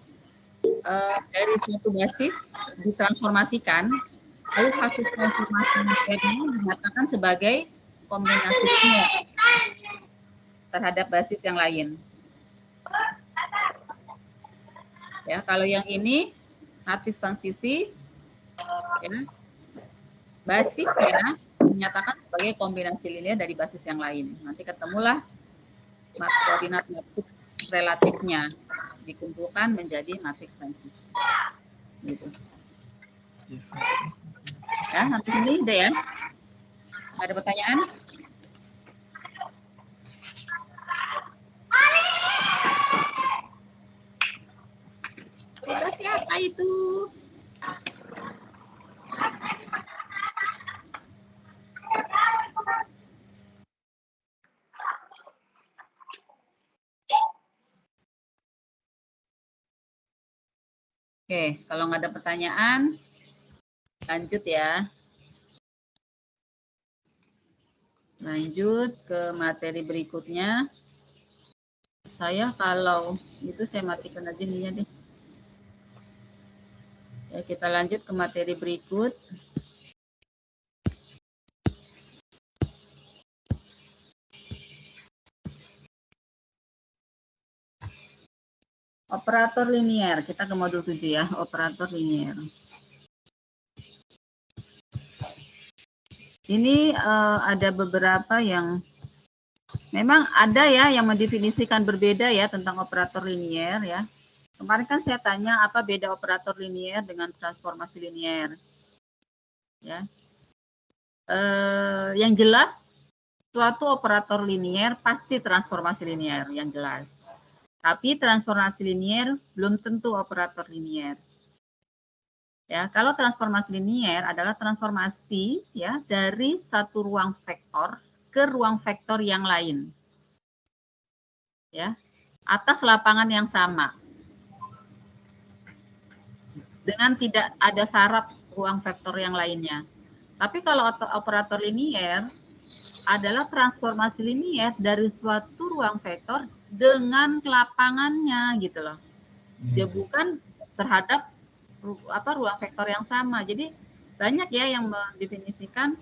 dari suatu basis ditransformasikan, lalu hasil transformasi linearnya dinyatakan sebagai kombinasi linear terhadap basis yang lain. Ya, kalau yang ini matriks transisi, ya, basisnya dinyatakan sebagai kombinasi linear dari basis yang lain. Nanti ketemulah koordinat matriks relatifnya dikumpulkan menjadi matriks transisi. Gitu. Ya, sampai sini udah ya. Ada pertanyaan? Sudah siapa itu? Oke, kalau nggak ada pertanyaan, lanjut ya. Lanjut ke materi berikutnya. Saya kalau itu saya matikan aja ininya deh. Ya, kita lanjut ke materi berikut. Operator linier, kita ke modul 7 ya, operator linier. Ini ada beberapa yang memang ada ya yang mendefinisikan berbeda ya tentang operator linier ya. Kemarin kan saya tanya apa beda operator linier dengan transformasi linier. Ya. Yang jelas suatu operator linier pasti transformasi linier yang jelas. Tapi transformasi linier belum tentu operator linier. Ya, kalau transformasi linier adalah transformasi ya dari satu ruang vektor ke ruang vektor yang lain. Ya, atas lapangan yang sama. Dengan tidak ada syarat ruang vektor yang lainnya. Tapi kalau operator linier adalah transformasi linier dari suatu ruang vektor dengan lapangannya gitu loh. Dia bukan terhadap ruang vektor yang sama. Jadi banyak ya yang mendefinisikan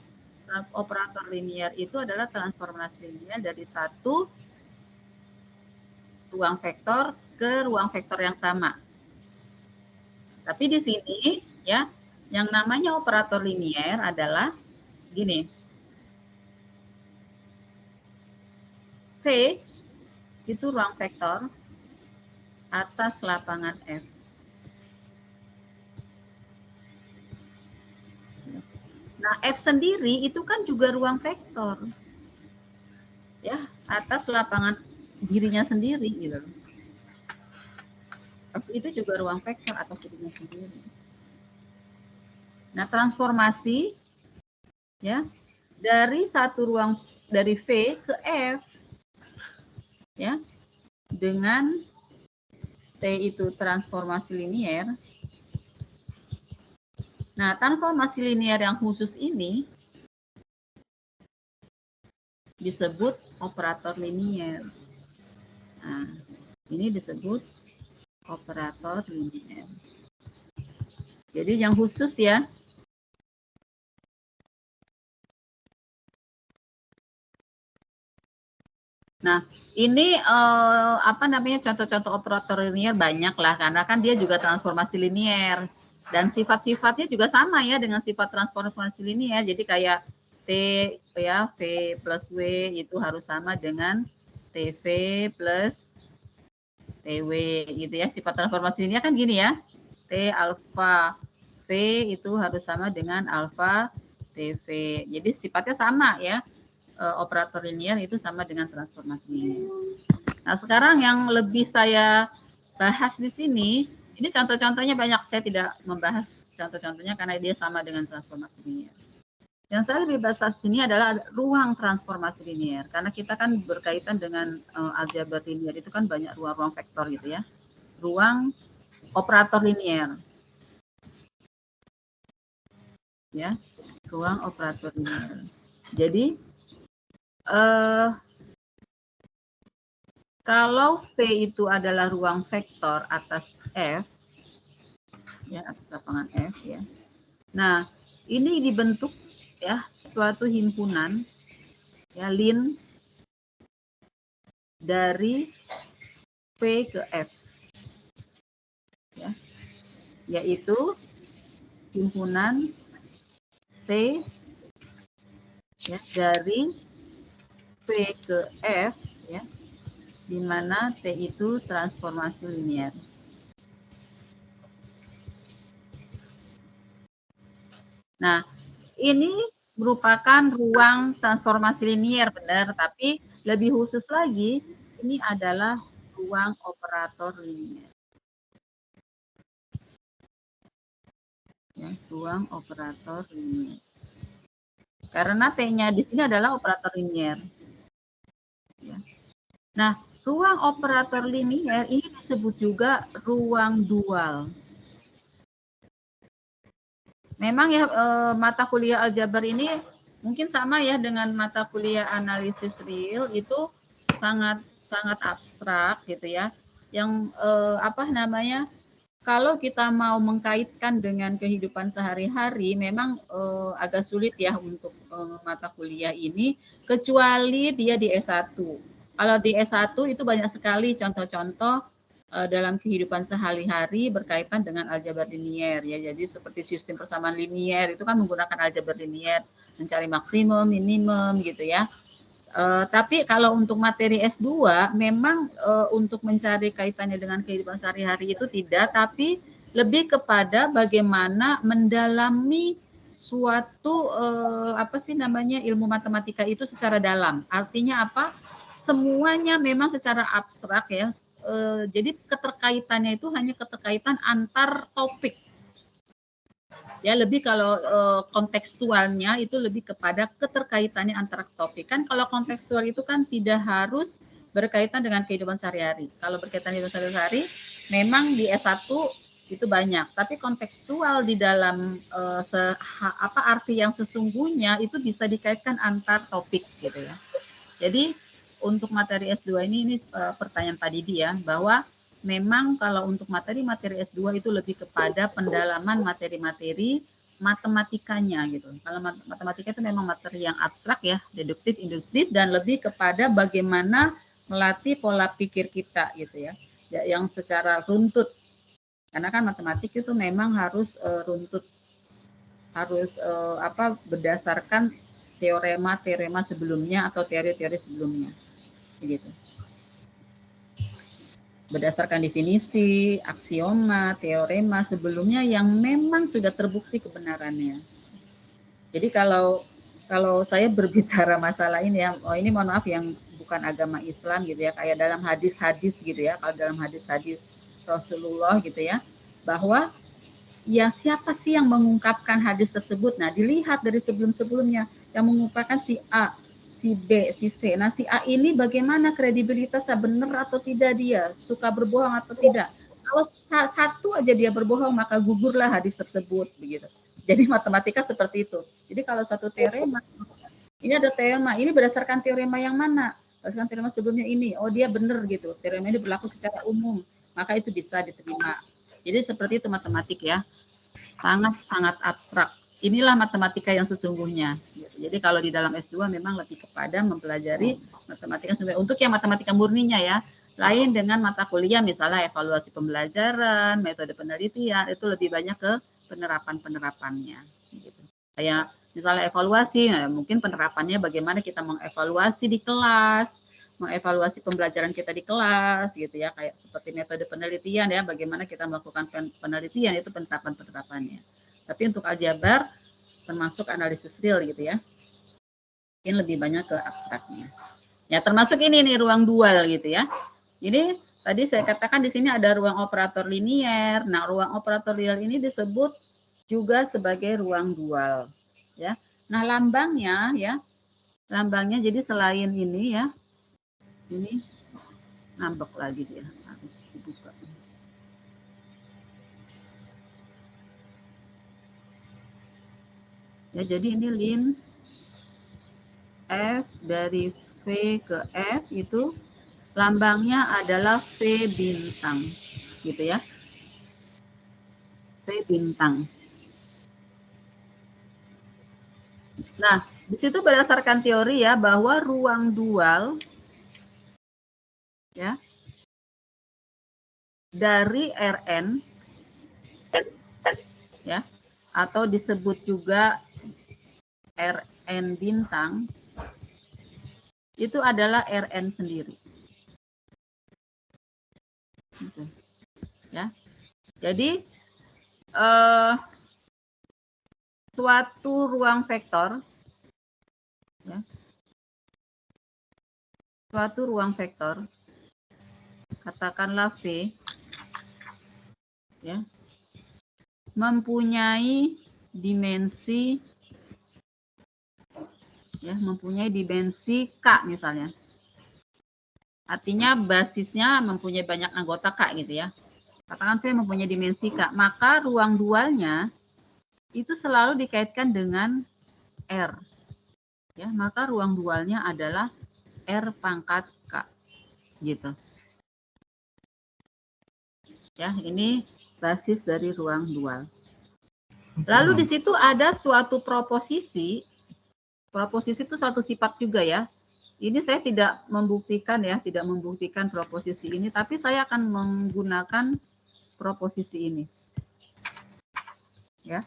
operator linier itu adalah transformasi linier dari satu ruang vektor ke ruang vektor yang sama. Tapi di sini ya, yang namanya operator linier adalah gini. V itu ruang vektor atas lapangan F. Nah, F sendiri itu kan juga ruang vektor. Ya, atas lapangan dirinya sendiri gitu. F itu juga ruang vektor atas dirinya sendiri. Nah, transformasi ya dari satu ruang dari V ke F ya dengan T itu transformasi linier. Nah, transformasi linier yang khusus ini disebut operator linier. Nah, ini disebut operator linier. Jadi yang khusus ya. Nah, ini apa namanya contoh-contoh operator linier banyak lah karena kan dia juga transformasi linier dan sifat-sifatnya juga sama ya dengan sifat transformasi linier. Jadi kayak T ya V plus W itu harus sama dengan TV plus TW gitu ya. Sifat transformasi linier kan gini ya. T alfa V itu harus sama dengan alfa TV. Jadi sifatnya sama ya. Operator linier itu sama dengan transformasi linier. Nah, sekarang yang lebih saya bahas di sini, ini contoh-contohnya banyak. Saya tidak membahas contoh-contohnya karena dia sama dengan transformasi linier. Yang saya lebih bahas sini adalah ruang transformasi linier, karena kita kan berkaitan dengan aljabar linier itu kan banyak ruang-ruang vektor gitu ya. Ruang operator linier, ya, ruang operator linier. Jadi kalau V itu adalah ruang vektor atas F, ya, atas lapangan F, ya. Nah, ini dibentuk ya suatu himpunan ya lin dari P ke F, ya, yaitu himpunan T ya, dari P ke F, ya, di mana T itu transformasi linier. Nah, ini merupakan ruang transformasi linier, benar, tapi lebih khusus lagi, ini adalah ruang operator linier. Ya, ruang operator linier. Karena T-nya di sini adalah operator linier. Ya. Nah, ruang operator linier ini disebut juga ruang dual. Memang ya mata kuliah aljabar ini mungkin sama ya dengan mata kuliah analisis real, itu sangat abstrak gitu ya. Yang apa namanya? Kalau kita mau mengkaitkan dengan kehidupan sehari-hari, memang agak sulit ya untuk mata kuliah ini, kecuali dia di S1. Kalau di S1 itu banyak sekali contoh-contoh dalam kehidupan sehari-hari berkaitan dengan aljabar linier ya. Jadi seperti sistem persamaan linier itu kan menggunakan aljabar linier, mencari maksimum, minimum gitu ya. Tapi kalau untuk materi S2 memang untuk mencari kaitannya dengan kehidupan sehari-hari itu tidak, tapi lebih kepada bagaimana mendalami suatu apa sih namanya ilmu matematika itu secara dalam. Artinya apa? Semuanya memang secara abstrak ya. Jadi keterkaitannya itu hanya keterkaitan antar topik. Ya, lebih kalau kontekstualnya itu lebih kepada keterkaitannya antara topik. Kan kalau kontekstual itu kan tidak harus berkaitan dengan kehidupan sehari-hari. Kalau berkaitan dengan kehidupan sehari-hari, memang di S1 itu banyak. Tapi kontekstual di dalam apa arti yang sesungguhnya itu bisa dikaitkan antar topik gitu ya. Jadi untuk materi S2 ini pertanyaan Pak Didi ya, bahwa memang kalau untuk materi-materi S2 itu lebih kepada pendalaman materi-materi matematikanya gitu. Kalau matematika itu memang materi yang abstrak ya, deduktif, induktif, dan lebih kepada bagaimana melatih pola pikir kita gitu ya, yang secara runtut. Karena kan matematik itu memang harus runtut, harus apa berdasarkan teorema sebelumnya atau teori-teori sebelumnya. Begitu. Berdasarkan definisi, aksioma, teorema sebelumnya yang memang sudah terbukti kebenarannya. Jadi kalau saya berbicara masalah ini ya, ini mohon maaf yang bukan agama Islam gitu ya, kayak dalam hadis-hadis gitu ya, kalau dalam hadis-hadis Rasulullah gitu ya, bahwa ya siapa sih yang mengungkapkan hadis tersebut? Nah, dilihat dari sebelum-sebelumnya yang mengungkapkan si A, si B, si C. Nah, si A ini bagaimana kredibilitasnya, benar atau tidak dia, suka berbohong atau tidak. Kalau satu aja dia berbohong, maka gugurlah hadis tersebut, begitu. Jadi matematika seperti itu. Jadi kalau satu teorema, ini ada teorema, ini berdasarkan teorema yang mana? Berdasarkan teorema sebelumnya ini, oh dia benar gitu, teorema ini berlaku secara umum, maka itu bisa diterima. Jadi seperti itu matematik ya, sangat abstrak. Inilah matematika yang sesungguhnya. Jadi kalau di dalam S2 memang lebih kepada mempelajari matematika sebenarnya. Untuk yang matematika murninya ya, lain dengan mata kuliah misalnya evaluasi pembelajaran, metode penelitian, itu lebih banyak ke penerapan-penerapannya. Gitu. Kayak misalnya evaluasi, nah, mungkin penerapannya bagaimana kita mengevaluasi di kelas, mengevaluasi pembelajaran kita di kelas, gitu ya, kayak seperti metode penelitian ya, bagaimana kita melakukan penelitian, itu penerapan-penerapannya. Tapi untuk aljabar termasuk analisis real gitu ya. Mungkin lebih banyak ke abstraknya. Ya, termasuk ini nih ruang dual gitu ya. Jadi tadi saya katakan di sini ada ruang operator linier. Nah, ruang operator linear ini disebut juga sebagai ruang dual ya. Nah, lambangnya ya, lambangnya jadi selain ini ya, ini ngambek lagi dia, harus dibuka. Ya, jadi ini lin F dari V ke F itu lambangnya adalah V bintang, gitu ya. V bintang. Nah, di situ berdasarkan teori ya bahwa ruang dual ya dari Rn ya atau disebut juga Rn bintang itu adalah Rn sendiri. Gitu. Ya. Jadi suatu ruang vektor ya, suatu ruang vektor katakanlah V ya mempunyai dimensi K misalnya. Artinya basisnya mempunyai banyak anggota K gitu ya. Katakan V mempunyai dimensi K, maka ruang dualnya itu selalu dikaitkan dengan R. Ya, maka ruang dualnya adalah R pangkat K. Gitu. Ya, ini basis dari ruang dual. Lalu di situ ada suatu proposisi. Proposisi itu suatu sifat juga ya. Ini saya tidak membuktikan ya, tidak membuktikan proposisi ini, tapi saya akan menggunakan proposisi ini. Ya.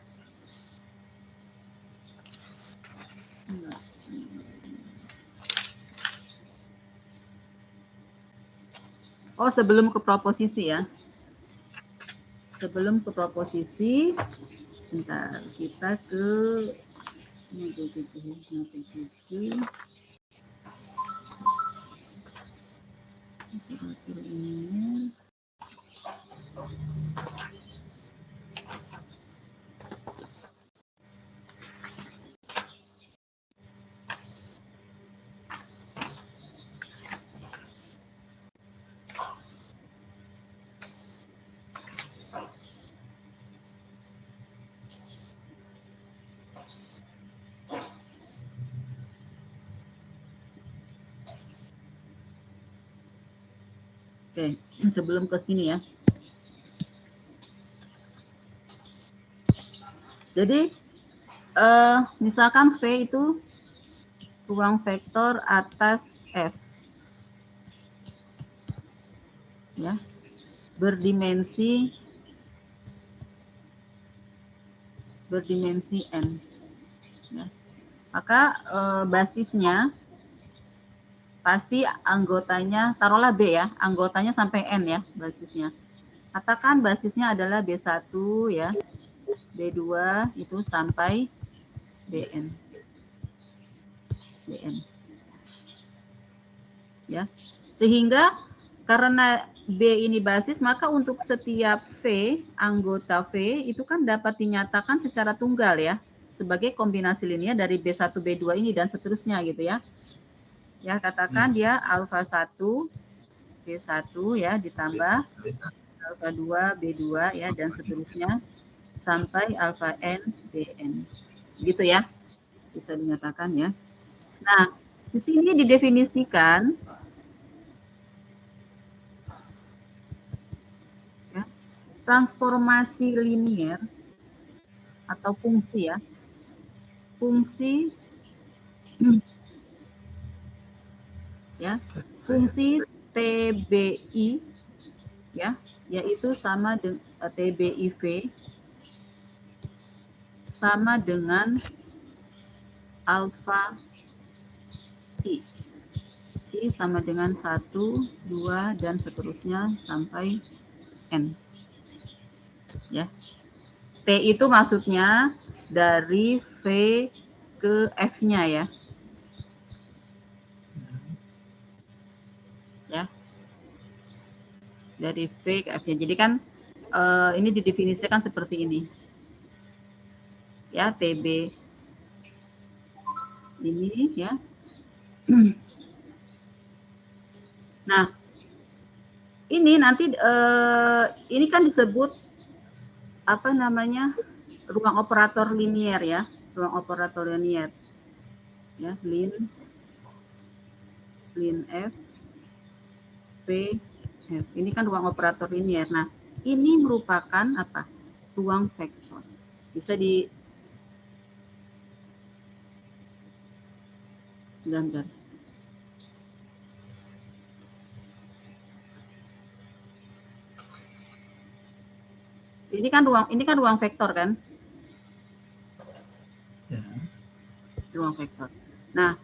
Oh, sebelum ke proposisi ya. Sebelum ke proposisi, sebentar, kita ke Oke, sebelum ke sini ya. Jadi, misalkan V itu ruang vektor atas F. Ya, berdimensi N. Ya. Maka basisnya pasti anggotanya, taruhlah B ya, anggotanya sampai N ya basisnya. Katakan basisnya adalah B1 ya, B2 itu sampai Bn. Ya. Sehingga karena B ini basis, maka untuk setiap V, anggota V itu kan dapat dinyatakan secara tunggal ya, sebagai kombinasi linear dari B1, B2 ini dan seterusnya gitu ya. Ya, katakan dia alfa 1, B1 ya, ditambah alfa 2, B2 ya, dan seterusnya sampai alfa N, Bn. Gitu ya, bisa dinyatakan ya. Nah, di sini didefinisikan ya, transformasi linear atau fungsi ya. Fungsi ya, fungsi TBI ya, yaitu sama dengan TBIV sama dengan alfa I. I sama dengan 1, 2 dan seterusnya sampai N. Ya. T itu maksudnya dari V ke F-nya ya. Ya. Dari V ke F-nya. Jadi kan ini didefinisikan seperti ini. Ya, TB Ini ya. Nah, ini nanti ini kan disebut apa namanya? Ruang operator linier ya, ruang operator linier. Ya, lin F P F. Ini kan ruang operator linier. Nah, ini merupakan apa? Ruang vektor. Bisa di gambar. Ini kan ruang vektor kan?
Ya.
Ruang vektor. Nah,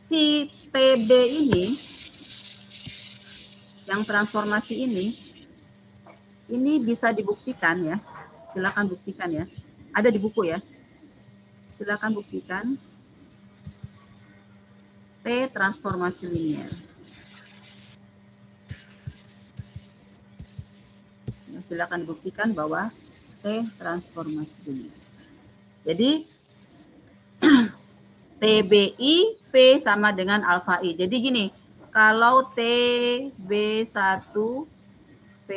si TB ini yang transformasi ini bisa dibuktikan ya. Silakan buktikan ya. Ada di buku ya. Silakan buktikan T transformasi linier. Ya, silakan buktikan bahwa T transformasi linier. Jadi TBI P sama dengan alfa I. Jadi gini, kalau TB1 P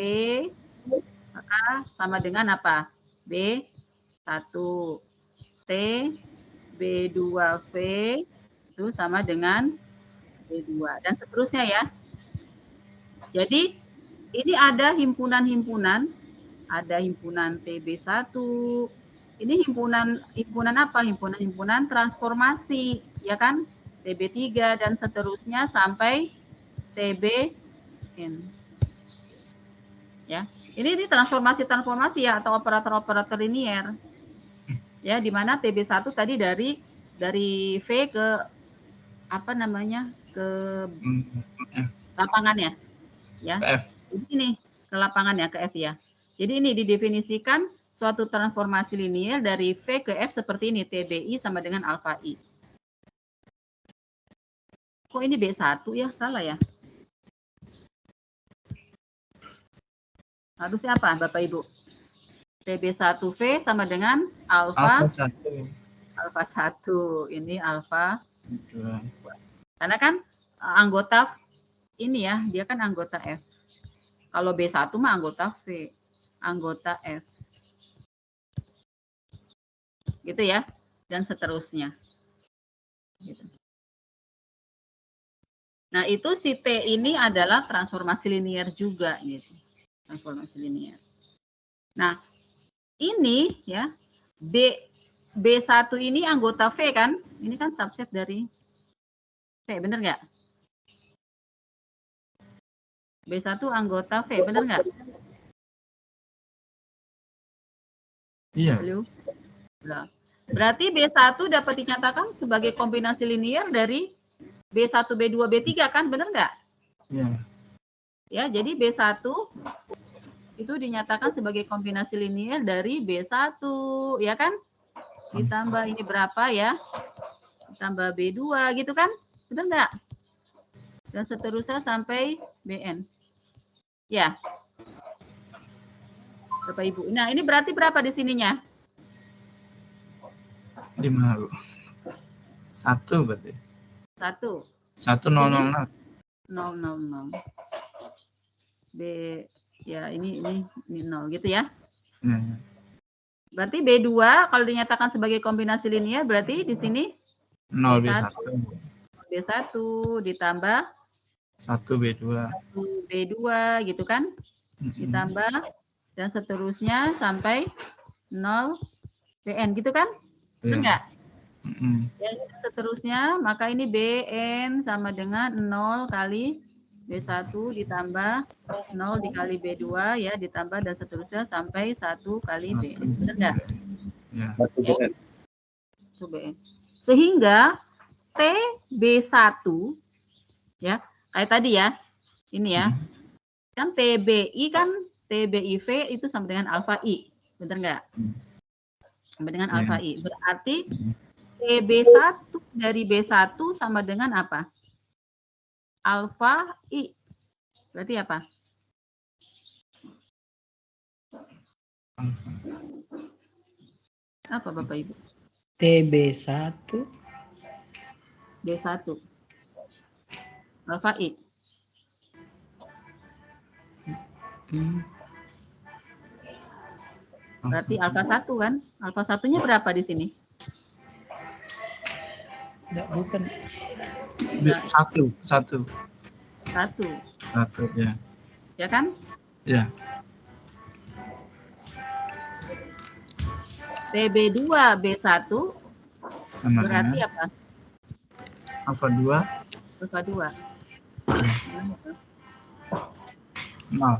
maka sama dengan apa? B1. T B2V itu sama dengan B2 dan seterusnya ya. Jadi ini ada himpunan-himpunan, ada himpunan TB1. Ini himpunan apa? Himpunan transformasi, ya kan? TB3 dan seterusnya sampai TBN. Ya. Ini transformasi ya atau operator-operator linier. Ya, di mana TB1 tadi dari V ke apa namanya? Ke lapangan ya.
F.
Ini ke lapangan ya, ke F ya. Jadi ini didefinisikan suatu transformasi linier dari V ke F seperti ini, TBI sama dengan alfa I. Kok ini B1 ya? Salah ya? Harusnya apa, Bapak Ibu? TB1V sama dengan alfa
1.
Alfa 1. Ini alfa
2.
Karena kan anggota ini ya, dia kan anggota F. Kalau B1 mah anggota V, anggota F. Gitu ya, dan seterusnya. Gitu. Nah, itu si T ini adalah transformasi linier juga gitu. Transformasi linier. Nah, ini ya B1 ini anggota V kan? Ini kan subset dari V, bener nggak? B1 anggota V, bener nggak?
Iya.
Halo? Nah, berarti B1 dapat dinyatakan sebagai kombinasi linier dari B1, B2, B3 kan, bener nggak?
Iya.
Ya, jadi B1 itu dinyatakan sebagai kombinasi linier dari B1, ya kan? Ditambah ini berapa ya? Ditambah B2 gitu kan? Bener nggak? Dan seterusnya sampai BN. Ya. Bapak Ibu. Nah, ini berarti berapa di sininya?
5, Bu. 1 berarti.
1.
1,000.
0,00. B ya ini 0 gitu ya.
Ya.
Berarti B2 kalau dinyatakan sebagai kombinasi linier berarti di sini
0 B1.
B1 ditambah
1 B2.
B2 gitu kan? Ditambah dan seterusnya sampai 0 BN gitu kan? Benar nggak? Ya, seterusnya maka ini BN sama dengan 0 kali B1 ditambah 0 dikali B2 ya ditambah dan seterusnya sampai 1 kali BN. Benar nggak?
Ya.
1 BN. Sehingga TB1 ya kayak tadi ya. Ini ya. Kan TBI kan TBIV itu sama dengan alfa I. Benar nggak? Sama dengan alfa I. Berarti TB1 dari B1 sama dengan apa? Alfa I. Berarti apa? Apa Bapak Ibu?
TB1.
B1. Alfa I. Berarti alfa 1 kan? Alfa 1-nya berapa di sini?
Enggak, bukan.
Satu.
1.
Satu, ya.
Ya kan?
Ya.
TB2 B1
Sama
berarti
dengan
apa?
alfa 2.
Alfa 2.
0.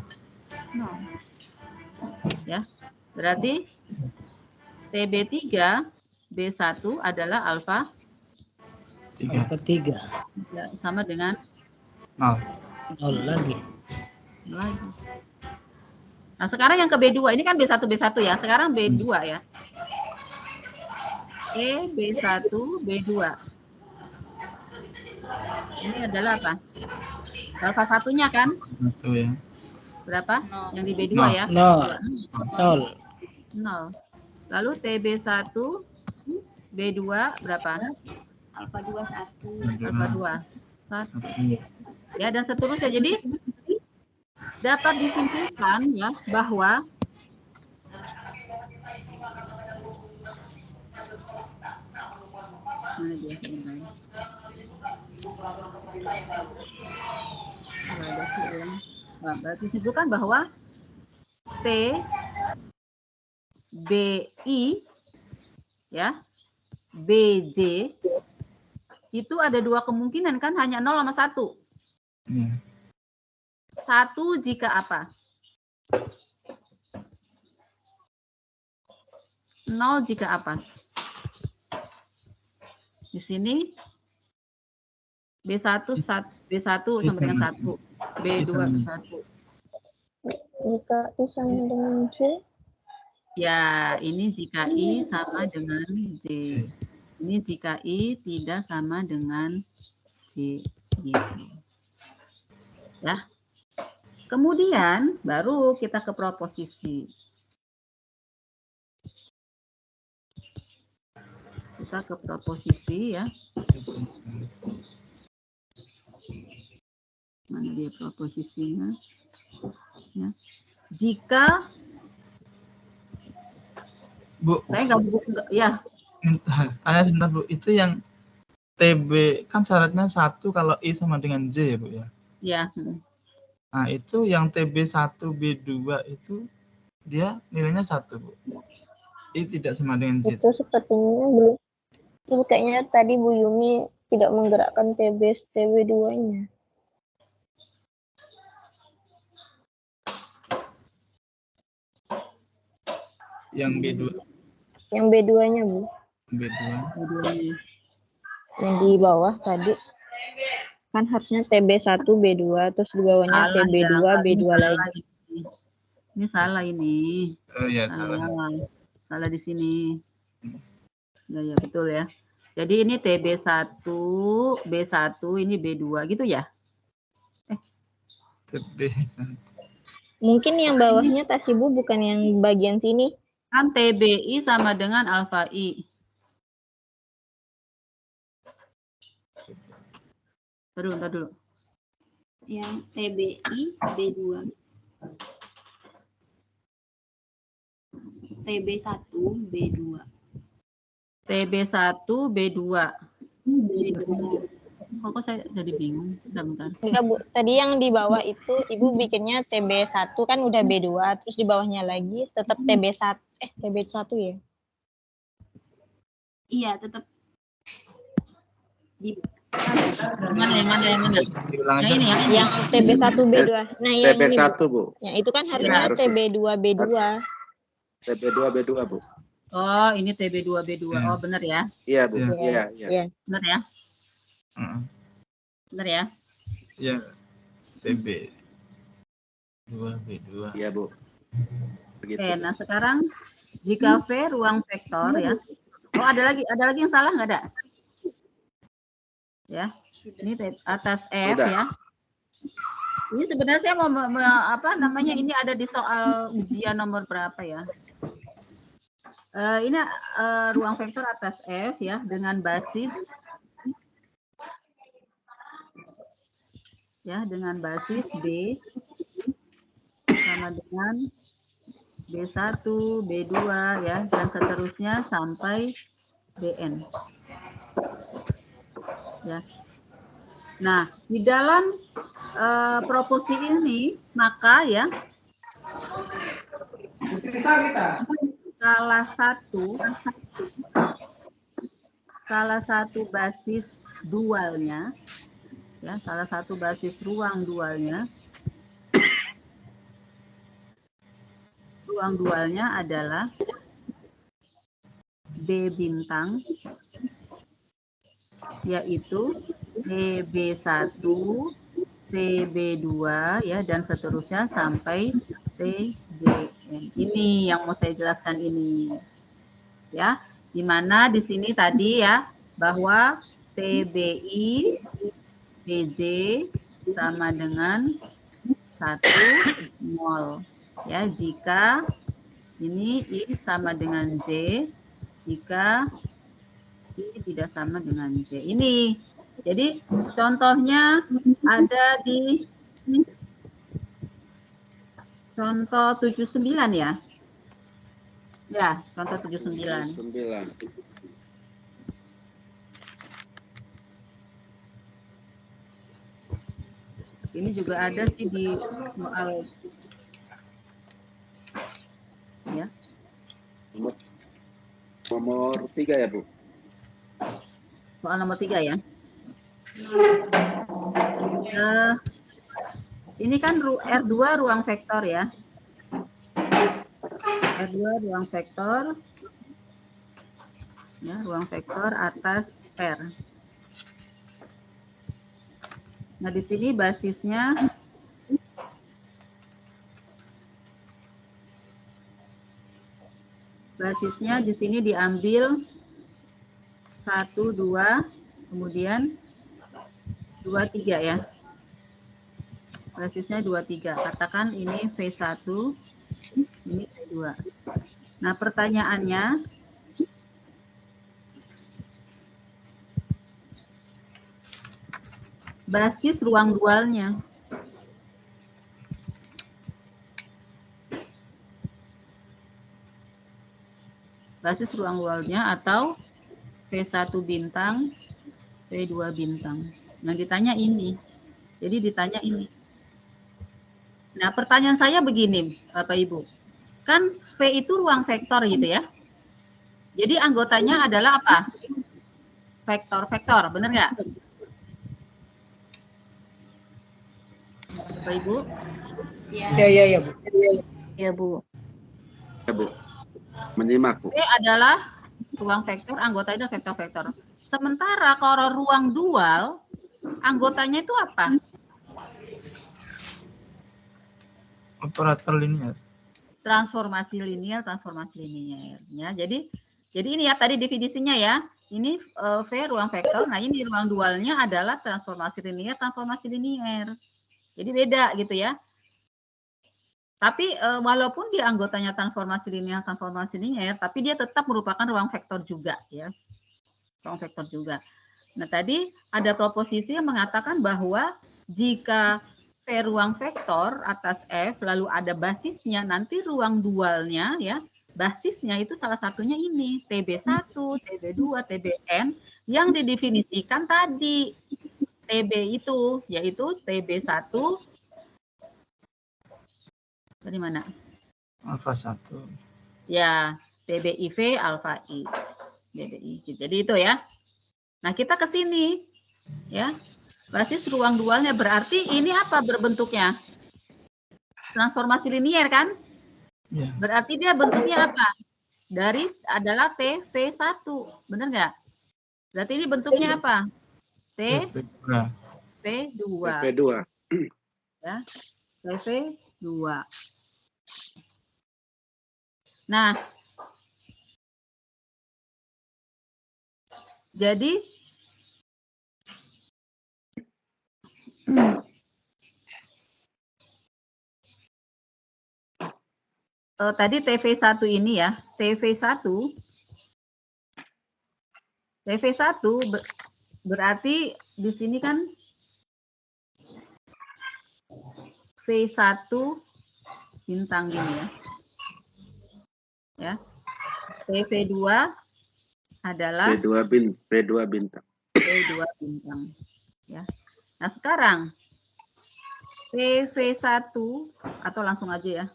Ya. Berarti TB3 B1 adalah alfa
3.
Alfa 3.
ya, sama dengan
0.
0 lagi.
lagi. Nah, sekarang yang ke B2, ini kan B1 ya. Sekarang B2 ya. B1 B2. Ini adalah apa? Alfa 1-nya kan?
Satu ya.
Berapa? Yang di B2
Nol.
ya?
0.
0. Lalu TB1 B2 berapa?
Alfa 2 1.
Alfa 2. 1.
1.
Ya, dan seterusnya. Jadi dapat disimpulkan ya bahwa mana dia? Nah, berarti disimpulkan bahwa T BI ya BJ itu ada dua kemungkinan kan, hanya 0 sama 1.
Ya.
1 jika apa? 0 jika apa? Di sini B1 sama dengan 1, B2 1.
Jika I sama dengan J.
Ya, ini jika I sama dengan J. Ini jika I tidak sama dengan J. Gitu. Ya. Kemudian baru kita ke proposisi. Kita ke proposisi ya. Mana dia proposisinya? Ya. Jika
Bu,
saya nggak buka, ya.
Tanya sebentar Bu, itu yang TB kan syaratnya 1 kalau I sama dengan J ya Bu ya?
Ya.
Nah itu yang TB1 B2 itu dia nilainya 1 Bu. I tidak sama dengan J.
Itu sepertinya belum. Itu kayaknya tadi Bu Yumi tidak menggerakkan TB2-nya.
Yang B2.
Yang B2-nya Bu.
B2.
Yang di bawah tadi. Kan harusnya TB1 B2 terus di bawahnya
Salah
TB2
ya,
B2
salah
lagi.
Ini salah ini.
Oh ya salah.
Salah di sini. Ya betul ya. Jadi ini TB1 B1 ini B2 gitu ya?
TB1.
Mungkin yang bawahnya tas Ibu bukan yang bagian sini.
Kan TBI sama dengan alfa I. Bentar dulu.
Yang TBI B2. TB1 B2.
TB1 B2. Kok saya jadi bingung? Bentar.
Enggak Bu, tadi yang di bawah itu Ibu bikinnya TB1 kan udah B2, terus di bawahnya lagi tetap TB1 TB1 ya? Iya, tetap di
Mana?
Diulang
Nah
aja.
ini ya.
yang TB1 B2. Nah, yang ini
TB1
Bu.
Bu.
Yang itu kan harusnya
harus.
TB2 B2.
TB2 B2 Bu.
Oh, ini TB2 B2. Oh, benar ya?
Iya Bu.
Iya.
Iya.
Benar ya? Benar ya?
Ya, TB 2 B2.
Iya Bu. Begitu.
Oke, nah sekarang jika V ruang vektor ya. Oh, ada lagi yang salah nggak ada? Ya, ini atas F
Sudah.
ya. Ini sebenarnya saya mau apa namanya, ini ada di soal ujian nomor berapa ya? Ini ruang vektor atas F ya dengan basis B sama dengan B1, B2 ya dan seterusnya sampai Bn. Ya. Nah, di dalam proporsi ini maka ya salah satu basis dualnya ya, salah satu basis ruang dualnya adalah B bintang, yaitu TB1, TB2 ya dan seterusnya sampai TBN. Ini yang mau saya jelaskan ini. Ya, di mana di sini tadi ya bahwa TBI BJ sama dengan 1 mol. Ya, jika ini I sama dengan J, jika I tidak sama dengan J. Ini. Jadi contohnya ada di contoh 79 ya. Ya, contoh 79.
9.
Ini juga ada sih di soal ya.
Nomor 3 ya, Bu?
Soal nomor 3 ya. Ini kan R2 ruang vektor ya. R2 ruang vektor. Ya, ruang vektor atas R. Nah, di sini basisnya di sini diambil 1, 2, kemudian 2, 3 ya. Basisnya 2, 3. Katakan ini V1, ini V2. Nah, pertanyaannya, basis ruang dualnya. Basis ruang dualnya atau V1 bintang, V2 bintang. Yang ditanya ini. Jadi ditanya ini. Nah, pertanyaan saya begini, Bapak Ibu. Kan V itu ruang vektor gitu ya. Jadi anggotanya adalah apa? Vektor-vektor, benar nggak? Bapak Ibu?
Ya, Bu.
Ya, Bu.
Ya, Bu. Menyimak, Bu.
V adalah ruang vektor, anggotanya vektor-vektor. Sementara kalau ruang dual, anggotanya itu apa?
Operator linear.
Transformasi linear. Ya, jadi ini ya tadi definisinya ya. Ini V ruang vektor. Nah, ini ruang dualnya adalah transformasi linear. Jadi beda gitu ya. Tapi walaupun dia anggotanya transformasi linear, tapi dia tetap merupakan ruang vektor juga ya. Ruang vektor juga. Nah, tadi ada proposisi yang mengatakan bahwa jika V ruang vektor atas F lalu ada basisnya, nanti ruang dualnya ya, basisnya itu salah satunya ini, TB1, TB2, TBN yang didefinisikan tadi. TB itu yaitu TB1 dari mana?
Alfa 1.
Ya, TBIV alfa I. TBI. Jadi itu ya. Nah, kita ke sini ya. Basis ruang dualnya berarti ini apa berbentuknya? Transformasi linier kan?
Ya.
Berarti dia bentuknya apa? Adalah TV1. Benar nggak? Berarti ini bentuknya apa?
TP2.
P2. Ya. TV2. Nah, jadi tadi TV1 ini ya, TV1 berarti di sini kan V1 bintang gini ya. Ya. TV2 adalah
P2 bintang.
P2 bintang. Ya. Nah, sekarang V1 atau langsung aja ya.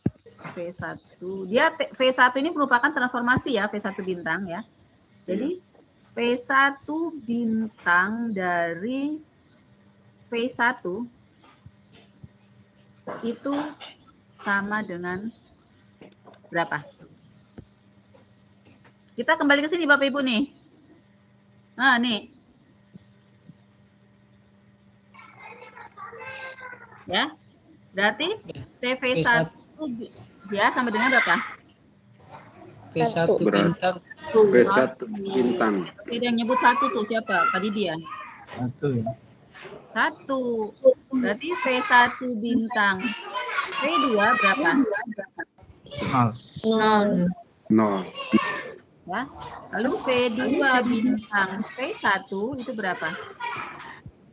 V1. Dia V1 ini merupakan transformasi ya, V1 bintang ya. Jadi V1 bintang dari V1 itu sama dengan berapa? Kita kembali ke sini Bapak Ibu nih. Nah, nih. Ya. Berarti TV1 dia sama dengan berapa?
P1 bintang.
P1 bintang.
Tidak nyebut satu tuh siapa? Tadi dia.
Satu ya.
Satu. Berarti V1 bintang. V2 berapa?
0.
0. Ya. Lalu V2 bintang V1 itu berapa?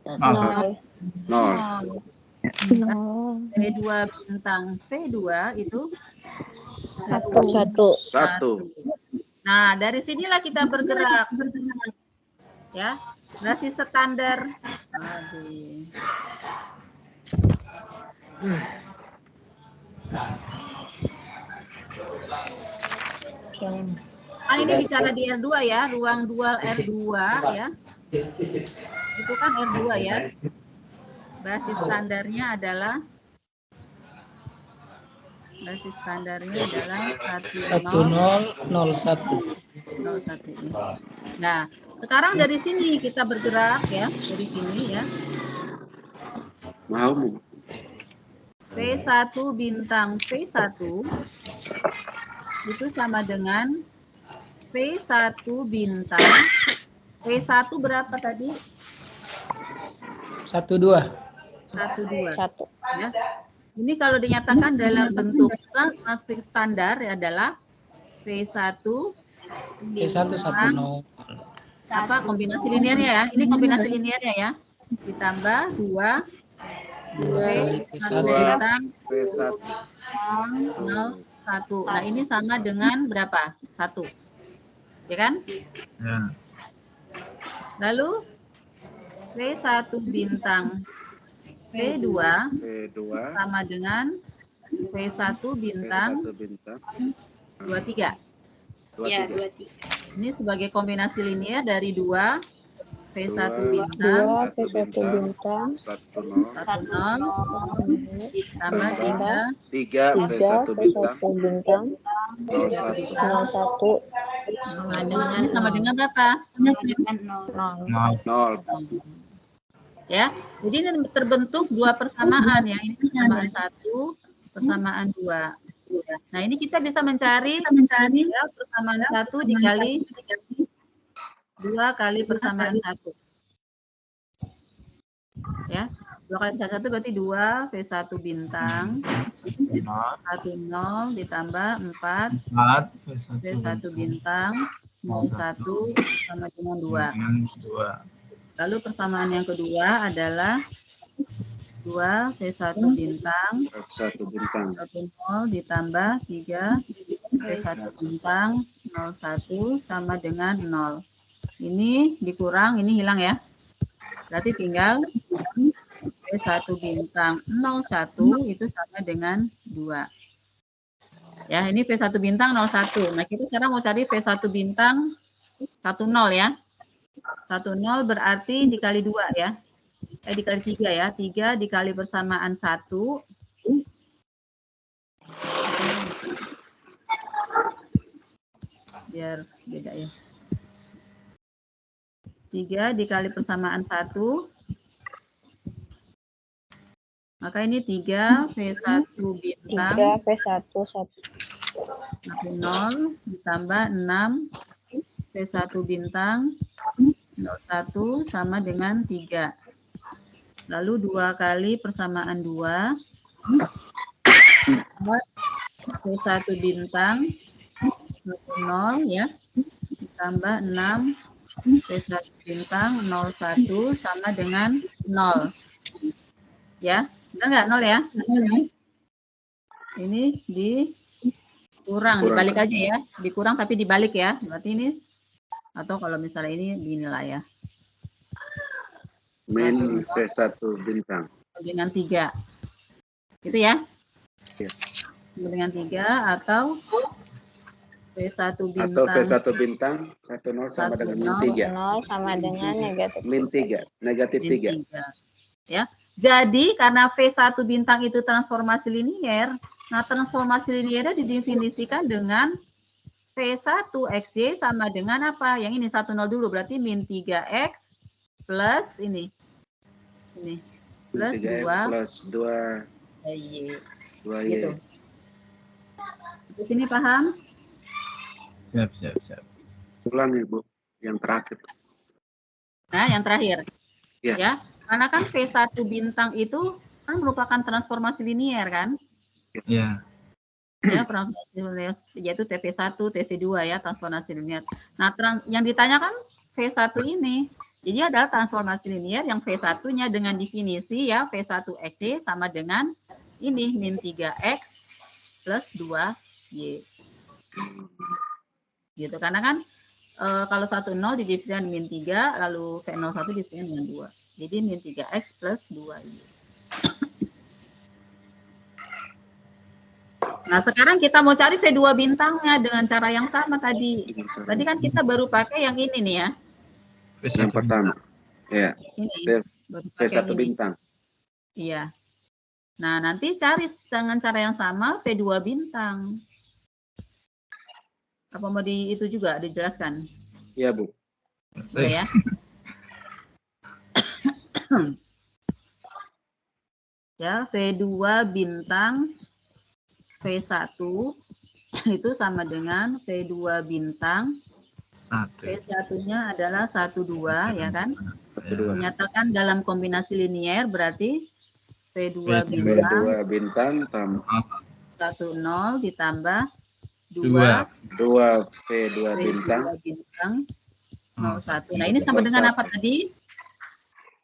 0.
0.
V2 bintang V2 itu
1.
Nah, dari sinilah kita bergerak. Ya, basis standar. Kan ini bicara di R2 ya, ruang dual R2 ya. Itu kan R2 ya. Basis standarnya adalah
1001.
Nah, sekarang dari sini kita bergerak ya, dari sini ya.
Mau.
V1 bintang V1 itu sama dengan V1 bintang V1 berapa tadi?
12.
12. Ya. Ini kalau dinyatakan dalam bentuk transmastik standar adalah V1
P1 10.
apa kombinasi linearnya ya? Ini kombinasi linearnya ya. Ditambah 2 V1 bintang
P1
0 1. Nah, ini sama dengan berapa? 1. Ya kan?
Ya.
Lalu V1 bintang V2 sama dengan V1 bintang 23.
Ya, 23.
Ini sebagai kombinasi linear dari 2 V1 bintang
1 bintang
1 0 tambah
3 V1 bintang
0 1.
ini sama dengan berapa?
0.
Ya, jadi ini terbentuk dua persamaan ya. Ini persamaan 1, persamaan 2. Nah, ini kita bisa mencari ya, persamaan 1 dikali 2 kali persamaan 1. Ya, 2 kali 1 berarti 2 V1 bintang 1 0 ditambah 4 V1 bintang 1 sama dengan 2. Lalu persamaan yang kedua adalah 2 V1 bintang 1 0 ditambah 3 V1 bintang 01 sama dengan 0. Ini dikurang, ini hilang ya. Berarti tinggal V1 bintang 01 itu sama dengan 2. Ya, ini V1 bintang 01. Nah, kita sekarang mau cari V1 bintang 10 ya. 10 berarti dikali 2 ya. Dikali 3 ya. 3 dikali persamaan 1. Biar beda ya. 3 dikali persamaan 1. Maka ini 3 V1 bintang
3 V1
0 ditambah 6 V1 bintang 01 sama dengan 3. Lalu 2 kali persamaan 2 V1 bintang 0 ya, ditambah 6 V1 bintang 01 sama dengan 0. Ya, benar nggak 0 ya? Ini dikurang, dibalik aja ya. Dikurang tapi dibalik ya. Berarti ini, atau kalau misalnya ini dinilai ya.
Min V1 bintang.
Dengan 3. Gitu ya?
Ya.
Dengan 3 atau V1 bintang.
Atau V1 bintang 10 sama dengan min 3.
0 sama dengan negatif
Min 3, negatif 3.
Ya. Jadi karena V1 bintang itu transformasi linier, nah transformasi liniernya didefinisikan dengan V1 XY sama dengan apa? Yang ini 10 dulu, berarti min 3X plus ini. Ini. Plus
3X
2.
plus 2. 2Y.
Gitu. Di sini paham?
Siap.
Ulang Ibu, yang terakhir.
Nah, yang terakhir.
Ya.
Ya. Karena kan V1 bintang itu kan merupakan transformasi linier kan?
Ya.
Ya, transformasi linier, yaitu TV1, TV2 ya, transformasi linier. Nah, yang ditanyakan V1 ini. Jadi adalah transformasi linier yang V1-nya dengan definisi ya, V1XY sama dengan ini, min 3X plus 2Y. Gitu, karena kan kalau 10 didefinisikan min 3, lalu V01 didefinisikan dengan 2. Jadi min 3X plus 2Y. Nah, sekarang kita mau cari V2 bintangnya dengan cara yang sama tadi. Tadi kan kita baru pakai yang ini nih ya.
Yang pertama. Ya.
Ini.
V1 bintang.
Iya. Nah, nanti cari dengan cara yang sama V2 bintang. Apa mau itu juga dijelaskan?
Iya, Bu.
Boleh ya? Ya, V2 bintang V1 itu sama dengan V2 bintang
1.
V1-nya adalah 1, 2, ya kan?
Ya.
Menyatakan dalam kombinasi linier berarti V2
V2 bintang tambah
1, 0 ditambah 2
V2 bintang
0, 1. Nah, ini sama dengan apa tadi?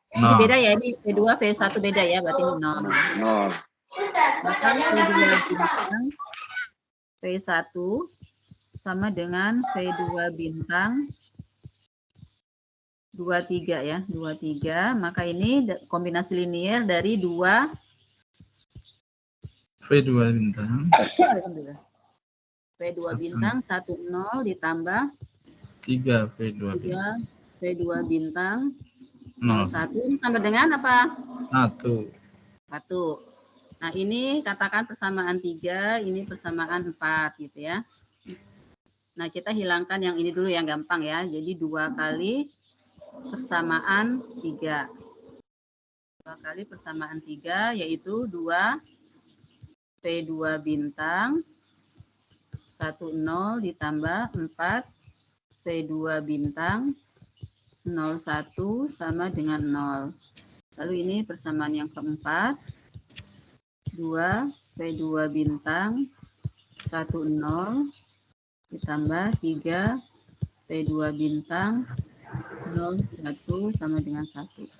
Ini
0.
beda ya, ini V2, V1 beda ya, berarti ini 0.
0.
Maka V2 bintang V1 sama dengan V2 bintang 23 ya, 23. Maka ini kombinasi linier dari 2
V2 bintang.
V2 bintang 1, 0 ditambah
3 V2 bintang.
3 V2 bintang
0.
1 sama dengan apa?
1.
1. Nah, ini katakan persamaan 3, ini persamaan 4 gitu ya. Nah, kita hilangkan yang ini dulu yang gampang ya. Jadi 2 kali persamaan 3. 2 kali persamaan 3 yaitu 2 V2 bintang 1, 0 ditambah 4 V2 bintang 0, 1 sama dengan 0. Lalu ini persamaan yang keempat. 2 V2 bintang 1, 0 ditambah 3 V2 bintang 0, 1 sama dengan 1.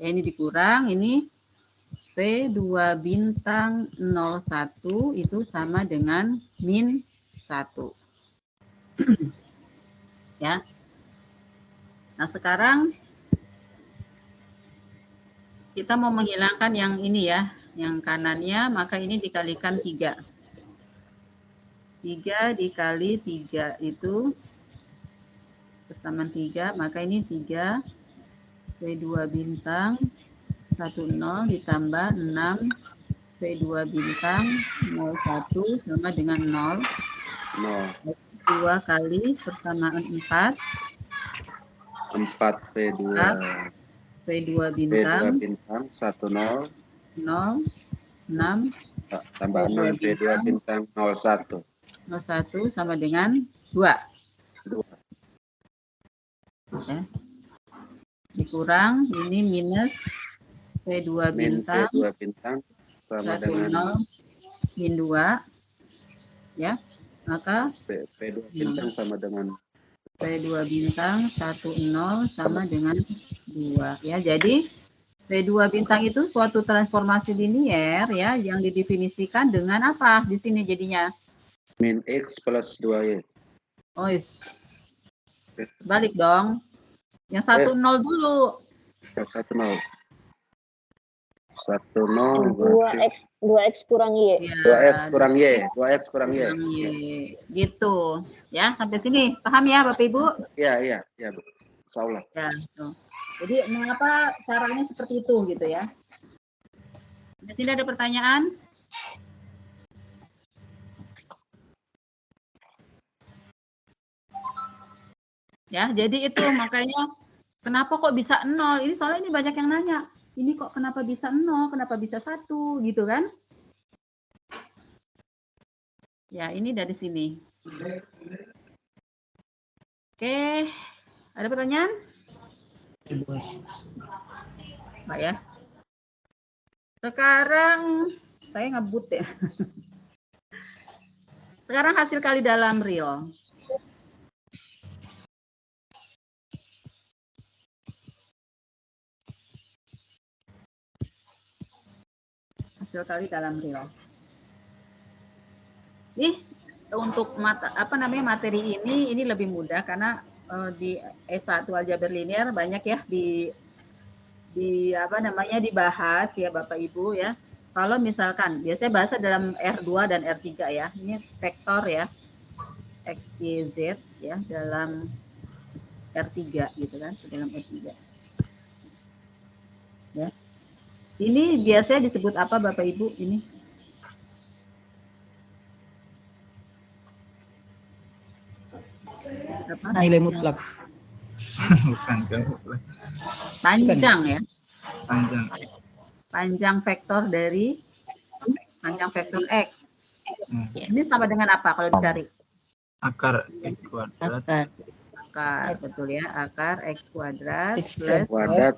Ya, ini dikurang, ini V2 bintang 01 itu sama dengan min 1. Ya. Nah, sekarang kita mau menghilangkan yang ini ya, yang kanannya, maka ini dikalikan 3. 3 dikali 3 itu persamaan 3, maka ini 3 V2 bintang 10 ditambah 6 V2 bintang 01 sama dengan 0. 2 kali persamaan 4.
4 V2
bintang
1, 0
0 6
tambah 6 V2 bintang 01
sama dengan 2. Ya. Dikurang ini minus V2 bintang
V2 bintang sama dengan
0 min 2 ya. Maka
P2 bintang sama dengan
P2 bintang 10 sama dengan 2 ya. Jadi P2 bintang itu suatu transformasi linier ya yang didefinisikan dengan apa di sini jadinya?
min X plus 2Y.
Oh, balik dong. Yang 10 dulu.
10. 10 berarti
2x kurang Y.
Ya,
2X kurang Y. 2X kurang Y.
Gitu. Ya, sampai sini. Paham ya Bapak Ibu?
Iya, Bu. Insyaallah.
Ya, tuh. Jadi mengapa caranya seperti itu gitu ya? Di sini ada pertanyaan? Ya, jadi itu makanya kenapa kok bisa 0? Ini soalnya ini banyak yang nanya. Ini kok kenapa bisa 0? Kenapa bisa 1? Gitu kan? Ya, ini dari sini. Oke. Ada pertanyaan? Mbak ya. Sekarang saya ngebut ya. Sekarang hasil kali dalam real. Hasil kali dalam real. Nih untuk materi ini lebih mudah karena di S1 aljabar linear banyak ya dibahas ya Bapak Ibu ya. Kalau misalkan biasanya bahasa dalam R2 dan R3 ya. Ini vektor ya. X, Y, Z ya dalam R3 gitu kan, dalam R3. Ya. Ini biasanya disebut apa Bapak Ibu ini? Apa?
Nilai mutlak.
Bukan kan?
Panjang ya.
Panjang.
Panjang vektor dari panjang vektor X. Ini sama dengan apa kalau dicari?
Akar X kuadrat.
Akar, betul ya. Akar X kuadrat
X
plus
Kuadrat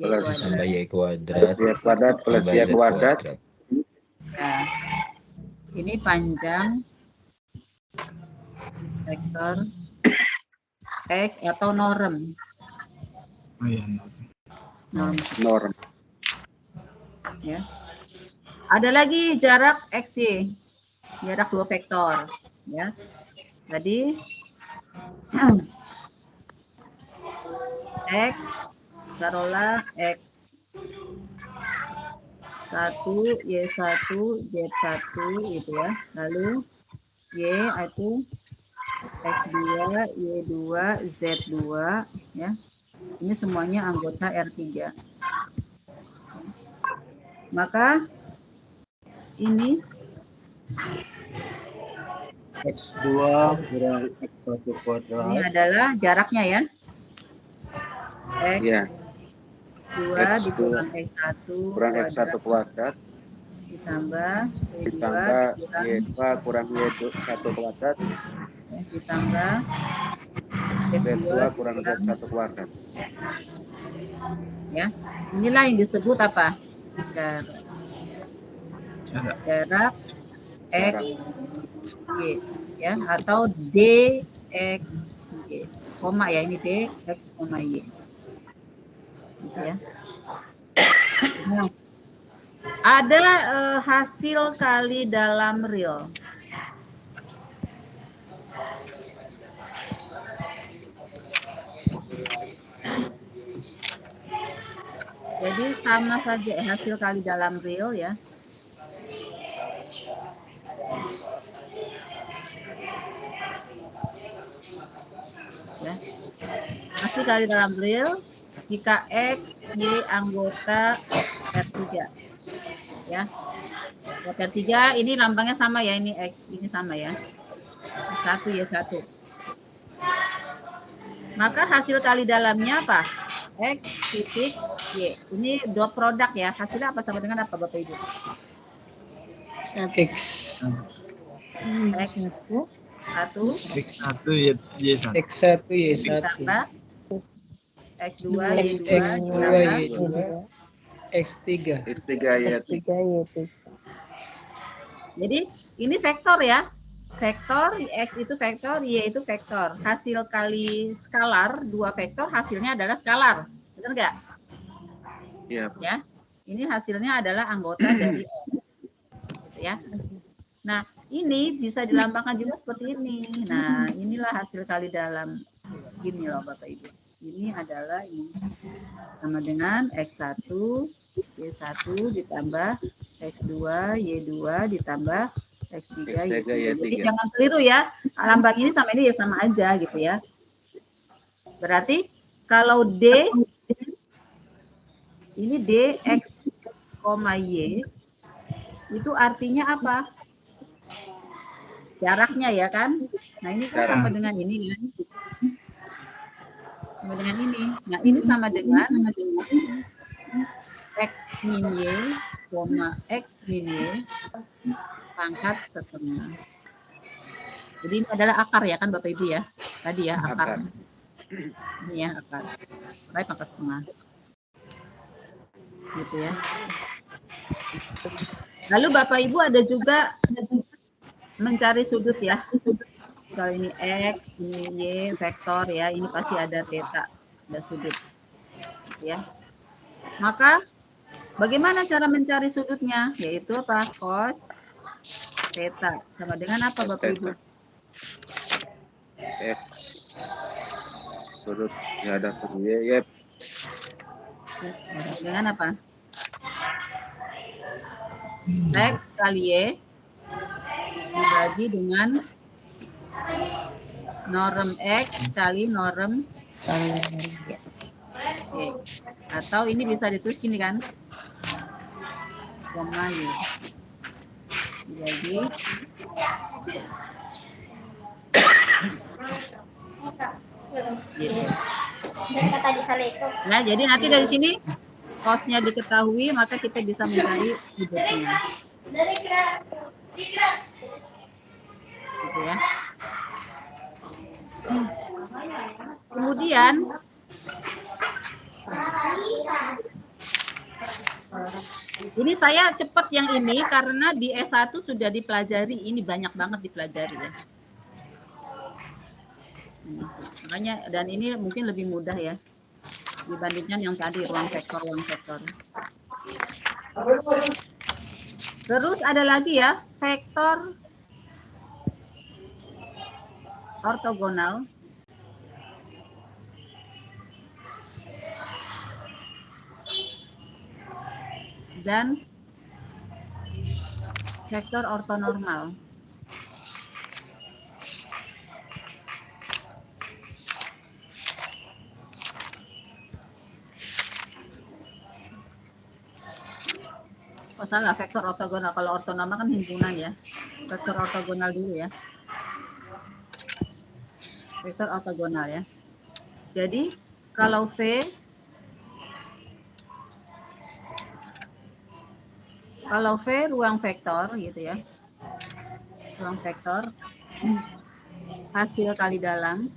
Y
Tambah Y kuadrat.
plus Y kuadrat plus
tambah
Y
Z
kuadrat.
Nah, ini panjang vektor X atau norm.
Oh iya.
Norm.
Ya. Ada lagi jarak XY. Jarak dua vektor. Ya. Tadi X taruhlah X 1, Y1, Z1 gitu ya. Lalu Y itu X2, Y2, Z2 ya. Ini semuanya anggota R3. Maka ini
X2 kurang X1 kuadrat.
ini adalah jaraknya ya. X
Iya.
2
X2
dikurang X1
kurang X1 kuadrat
ditambah Y2
ditambah
dikurang
Y2 kurang Y1 kuadrat
ditambah
Z2 kurang Z1 kuadrat.
Ya. Inilah yang disebut apa? Jarak X Y ya atau DX Y. Koma ya, ini DX, Y. Gitu ya. Nah, ada hasil kali dalam real. Jadi sama saja hasil kali dalam real ya. Ya. Hasil kali dalam real jika X, Y anggota R3. Ya. Anggota R3 ini lambangnya sama ya, ini X, ini sama ya. Y1, Y1. Maka hasil kali dalamnya apa? X titik Y. Ini dot produk ya. Hasilnya apa sama dengan apa Bapak Ibu?
X.
X1
X1 Y1.
X1 Y1.
ditambah X2 Y2
X2
ditambah
Y2. X3.
X3 Y3.
Jadi ini vektor ya. vektor, X itu vektor, Y itu vektor. Hasil kali skalar, dua vektor hasilnya adalah skalar. Benar nggak?
Iya.
Ya, ini hasilnya adalah anggota dari X. Gitu ya. Nah, ini bisa dilambangkan juga seperti ini. Nah, inilah hasil kali dalam. Gini loh Bapak Ibu. Ini adalah ini sama dengan X1, Y1 ditambah X2, Y2 ditambah X3,
X3,
Y3. Jadi
Y3.
jangan keliru ya. Lambang ini sama ini ya sama aja gitu ya. Berarti kalau D, ini D, X, Y, itu artinya apa? Jaraknya ya kan? Nah ini kan sama dengan ini kan? Sama dengan ini. Nah ini sama dengan X min Y, X min Y, pangkat setengah. Jadi ini adalah akar ya kan Bapak Ibu ya? Tadi ya akar. Ini ya akar. Baik pangkat setengah. Gitu ya. Lalu Bapak Ibu ada juga mencari sudut ya. Kalau ini X, ini Y, vektor ya, ini pasti ada theta, ada sudut. Ya. Maka bagaimana cara mencari sudutnya? Yaitu apa? Cos theta. Sama dengan apa Bapak Ibu?
X sudut ya ada Y.
Dengan apa? X kali Y dibagi dengan norm X kali norm Y. Atau ini bisa ditulis gini kan? Koma Y. Jadi nah, jadi nanti dari sini cosnya diketahui, maka kita bisa mencari sudutnya. Gitu ya. Kemudian ini saya cepat yang ini karena di S1 sudah dipelajari, ini banyak banget dipelajari ya. Makanya dan ini mungkin lebih mudah ya dibandingkan yang tadi ruang vektor. Terus ada lagi ya vektor ortogonal. Dan vektor ortonormal. Oh salah, vektor ortogonal. Kalau ortonormal kan himpunan ya. Vektor ortogonal dulu ya. Vektor ortogonal ya. Jadi kalau V ruang vektor gitu ya. Ruang vektor hasil kali dalam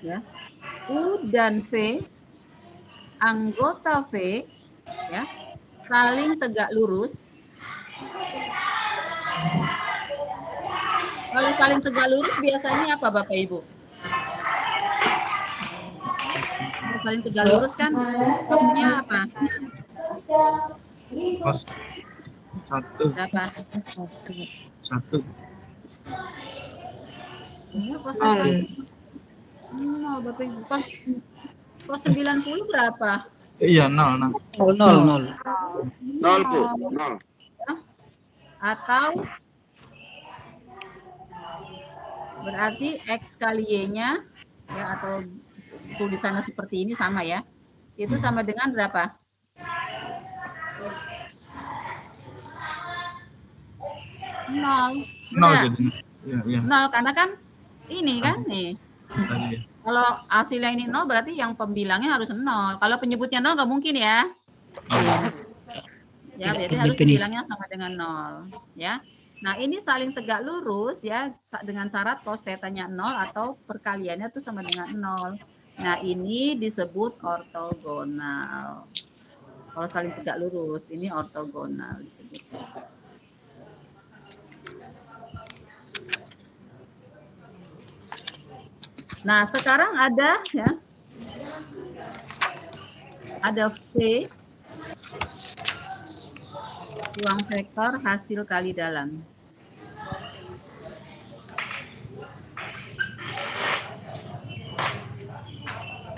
ya. U dan V, anggota V ya, saling tegak lurus. Kalau saling tegak lurus biasanya apa Bapak Ibu? Kalau saling tegak lurus kan cosnya apa?
Cos 1.
Berapa?
1.
Cos 1. Oh, Bapak Ibu, cos 90 berapa?
Iya, 0.
0.
Bu. 0.
Atau berarti X kali Y-nya ya, atau tulisannya seperti ini sama ya. Itu sama dengan berapa? 0.
0 jadinya. Iya.
0 karena kan ini kan nih.
Tadi ya.
Kalau hasilnya ini 0 berarti yang pembilangnya harus 0. Kalau penyebutnya 0 nggak mungkin ya. Ya, berarti harus bilangnya sama dengan 0 ya. Nah, ini saling tegak lurus ya dengan syarat cos theta-nya 0 atau perkaliannya itu sama dengan 0. Nah, ini disebut ortogonal. Kalau saling tegak lurus, ini ortogonal disebutnya. Nah, sekarang ada ya, ada V, ruang vektor hasil kali dalam.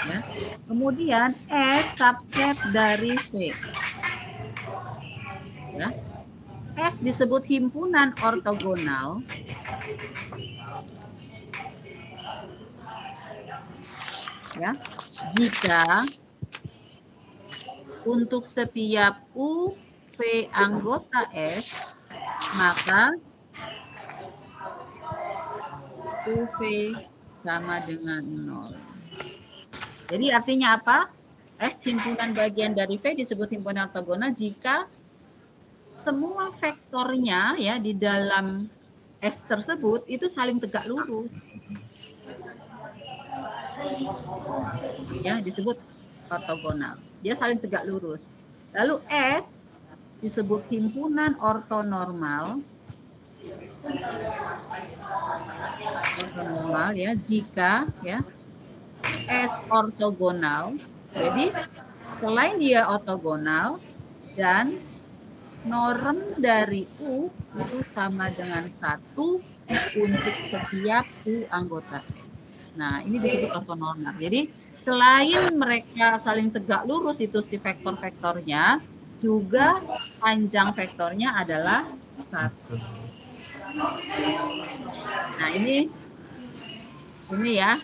Ya. Kemudian S subset dari V. Ya. S disebut himpunan ortogonal. Ya. Jika untuk setiap U V anggota S, maka UV sama dengan 0. Jadi artinya apa? S himpunan bagian dari V disebut himpunan ortogonal jika semua vektornya ya di dalam S tersebut itu saling tegak lurus. Ya, disebut ortogonal. Dia saling tegak lurus. Lalu S disebut himpunan ortonormal. Ortonormal ya jika ya S ortogonal. Jadi selain dia ortogonal dan norm dari U itu sama dengan 1 untuk setiap U anggota S. Nah, ini disebut ortonormal. Jadi selain mereka saling tegak lurus itu si vektor-vektornya, juga panjang vektornya adalah 1. Nah, ini ya,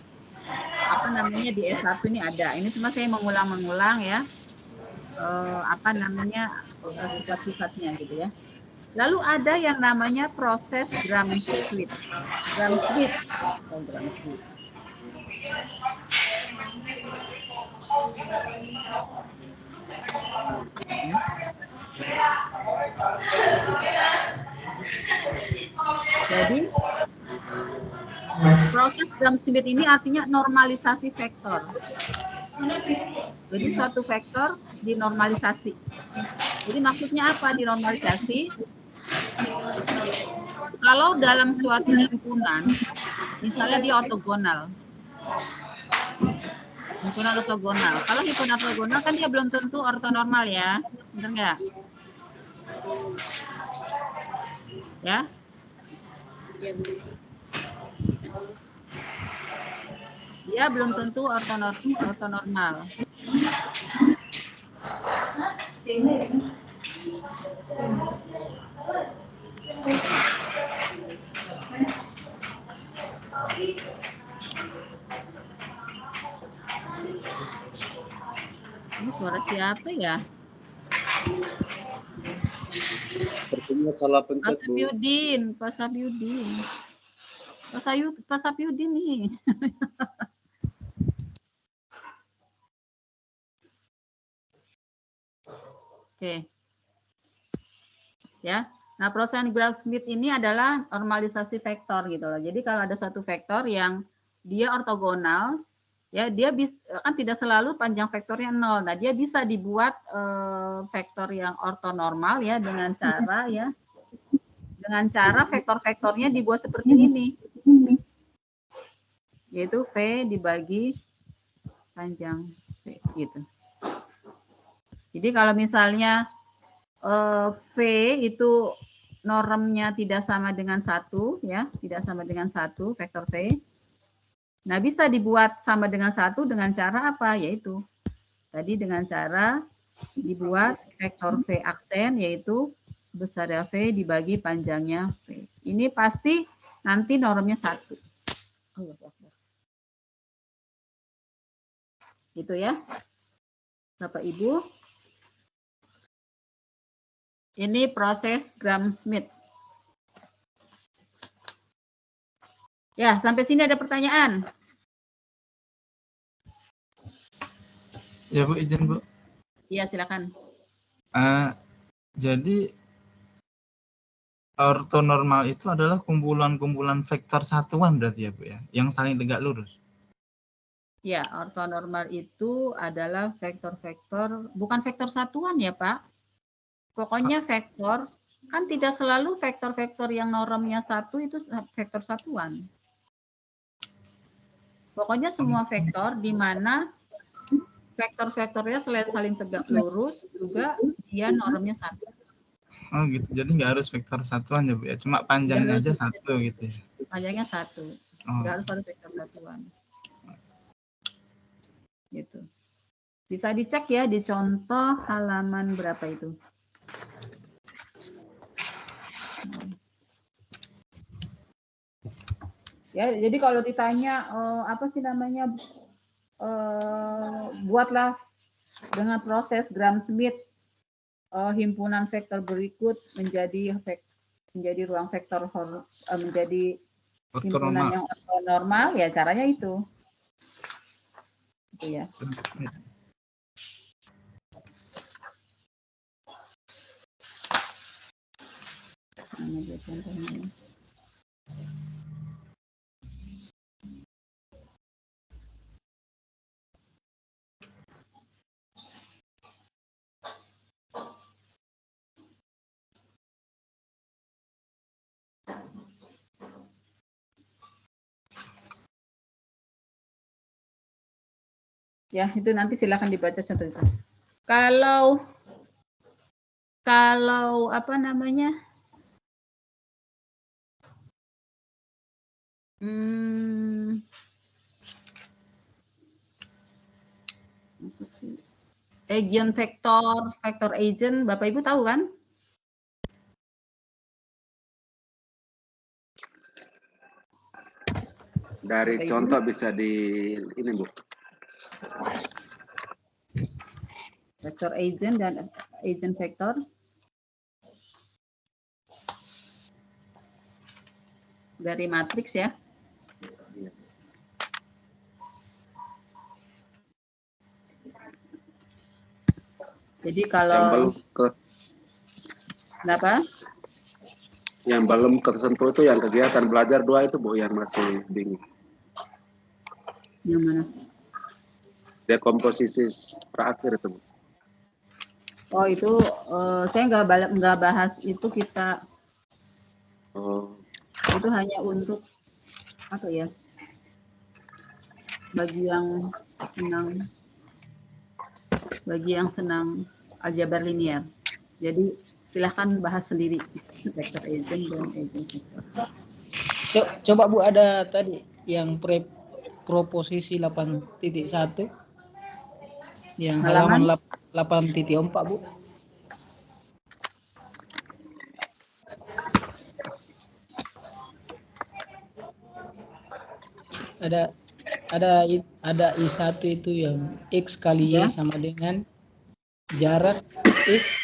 apa namanya di S1 ini ada. Ini cuma saya mengulang-mengulang ya, apa namanya sifat-sifatnya gitu ya. Lalu ada yang namanya proses Gram-Schmidt. Gram-Schmidt. Oh, Gram-Schmidt. Jadi proses Gram-Schmidt ini artinya normalisasi vektor. Jadi suatu vektor dinormalisasi. Jadi maksudnya apa dinormalisasi? Kalau dalam suatu himpunan, misalnya dia ortogonal. Himpunan ortogonal. Kalau himpunan ortogonal kan dia belum tentu ortonormal ya. Benar nggak? Ya? Dia belum tentu ortonormal. Ini suara siapa ya?
Sepertinya salah pencet, Bu.
Pak Sapiudin nih. Oke. Ya. Nah, proses Gram-Schmidt ini adalah normalisasi vektor gitu loh. Jadi kalau ada suatu vektor yang dia ortogonal, ya dia bisa kan tidak selalu panjang vektornya 0. Nah, dia bisa dibuat vektor yang ortonormal ya dengan cara vektor-vektornya dibuat seperti ini. Yaitu V dibagi panjang V gitu. Jadi kalau misalnya V itu normnya tidak sama dengan 1 ya, tidak sama dengan 1 vektor V. Nah, bisa dibuat sama dengan 1 dengan cara apa? Yaitu tadi dengan cara dibuat vektor V aksen yaitu besarnya V dibagi panjangnya V. Ini pasti nanti normnya 1. Gitu ya. Bapak Ibu. Ini proses Gram-Schmidt. Ya, sampai sini ada pertanyaan.
Ya Bu, izin Bu.
Iya, silakan.
Jadi ortonormal itu adalah kumpulan-kumpulan vektor satuan berarti ya Bu ya, yang saling tegak lurus.
Ya, ortonormal itu adalah vektor-vektor, bukan vektor satuan ya Pak. Pokoknya vektor, kan tidak selalu vektor-vektor yang normnya 1 itu vektor satuan. Pokoknya semua vektor di mana vektor-vektornya saling tegak lurus juga dia normnya 1.
Oh gitu, jadi nggak harus vektor satuan ya Bu ya, cuma panjangnya aja 1 gitu ya.
Panjangnya 1, nggak harus vektor satuan. Gitu. Bisa dicek ya di contoh halaman berapa itu. Ya, jadi kalau ditanya apa sih namanya, buatlah dengan proses Gram-Schmidt himpunan vektor berikut menjadi ruang vektor menjadi himpunan yang ortonormal, ya caranya itu. Itu ya. Ini contohnya. Ya, itu nanti silakan dibaca contoh itu. Kalau apa namanya? Agent vektor agent, Bapak Ibu tahu kan?
Dari
Bapak
contoh
Ibu.
bisa di ini Bu.
Vektor agent dan agent vektor. Dari matriks ya. Jadi kalau kenapa?
Yang belum tersentuh itu yang kegiatan belajar 2 itu Bu yang masih bingung.
Yang mana?
Dekomposisi terakhir itu Bu.
Oh itu saya nggak bahas itu kita.
Oh.
Itu hanya untuk apa ya? Bagi yang senang aljabar linear. Jadi silahkan bahas sendiri vektor agent dan agent vektor.
Coba Bu, ada tadi yang proposisi 8.1 yang halaman 8.4 Bu. Ada I1 itu yang X kali Y sama dengan jarak X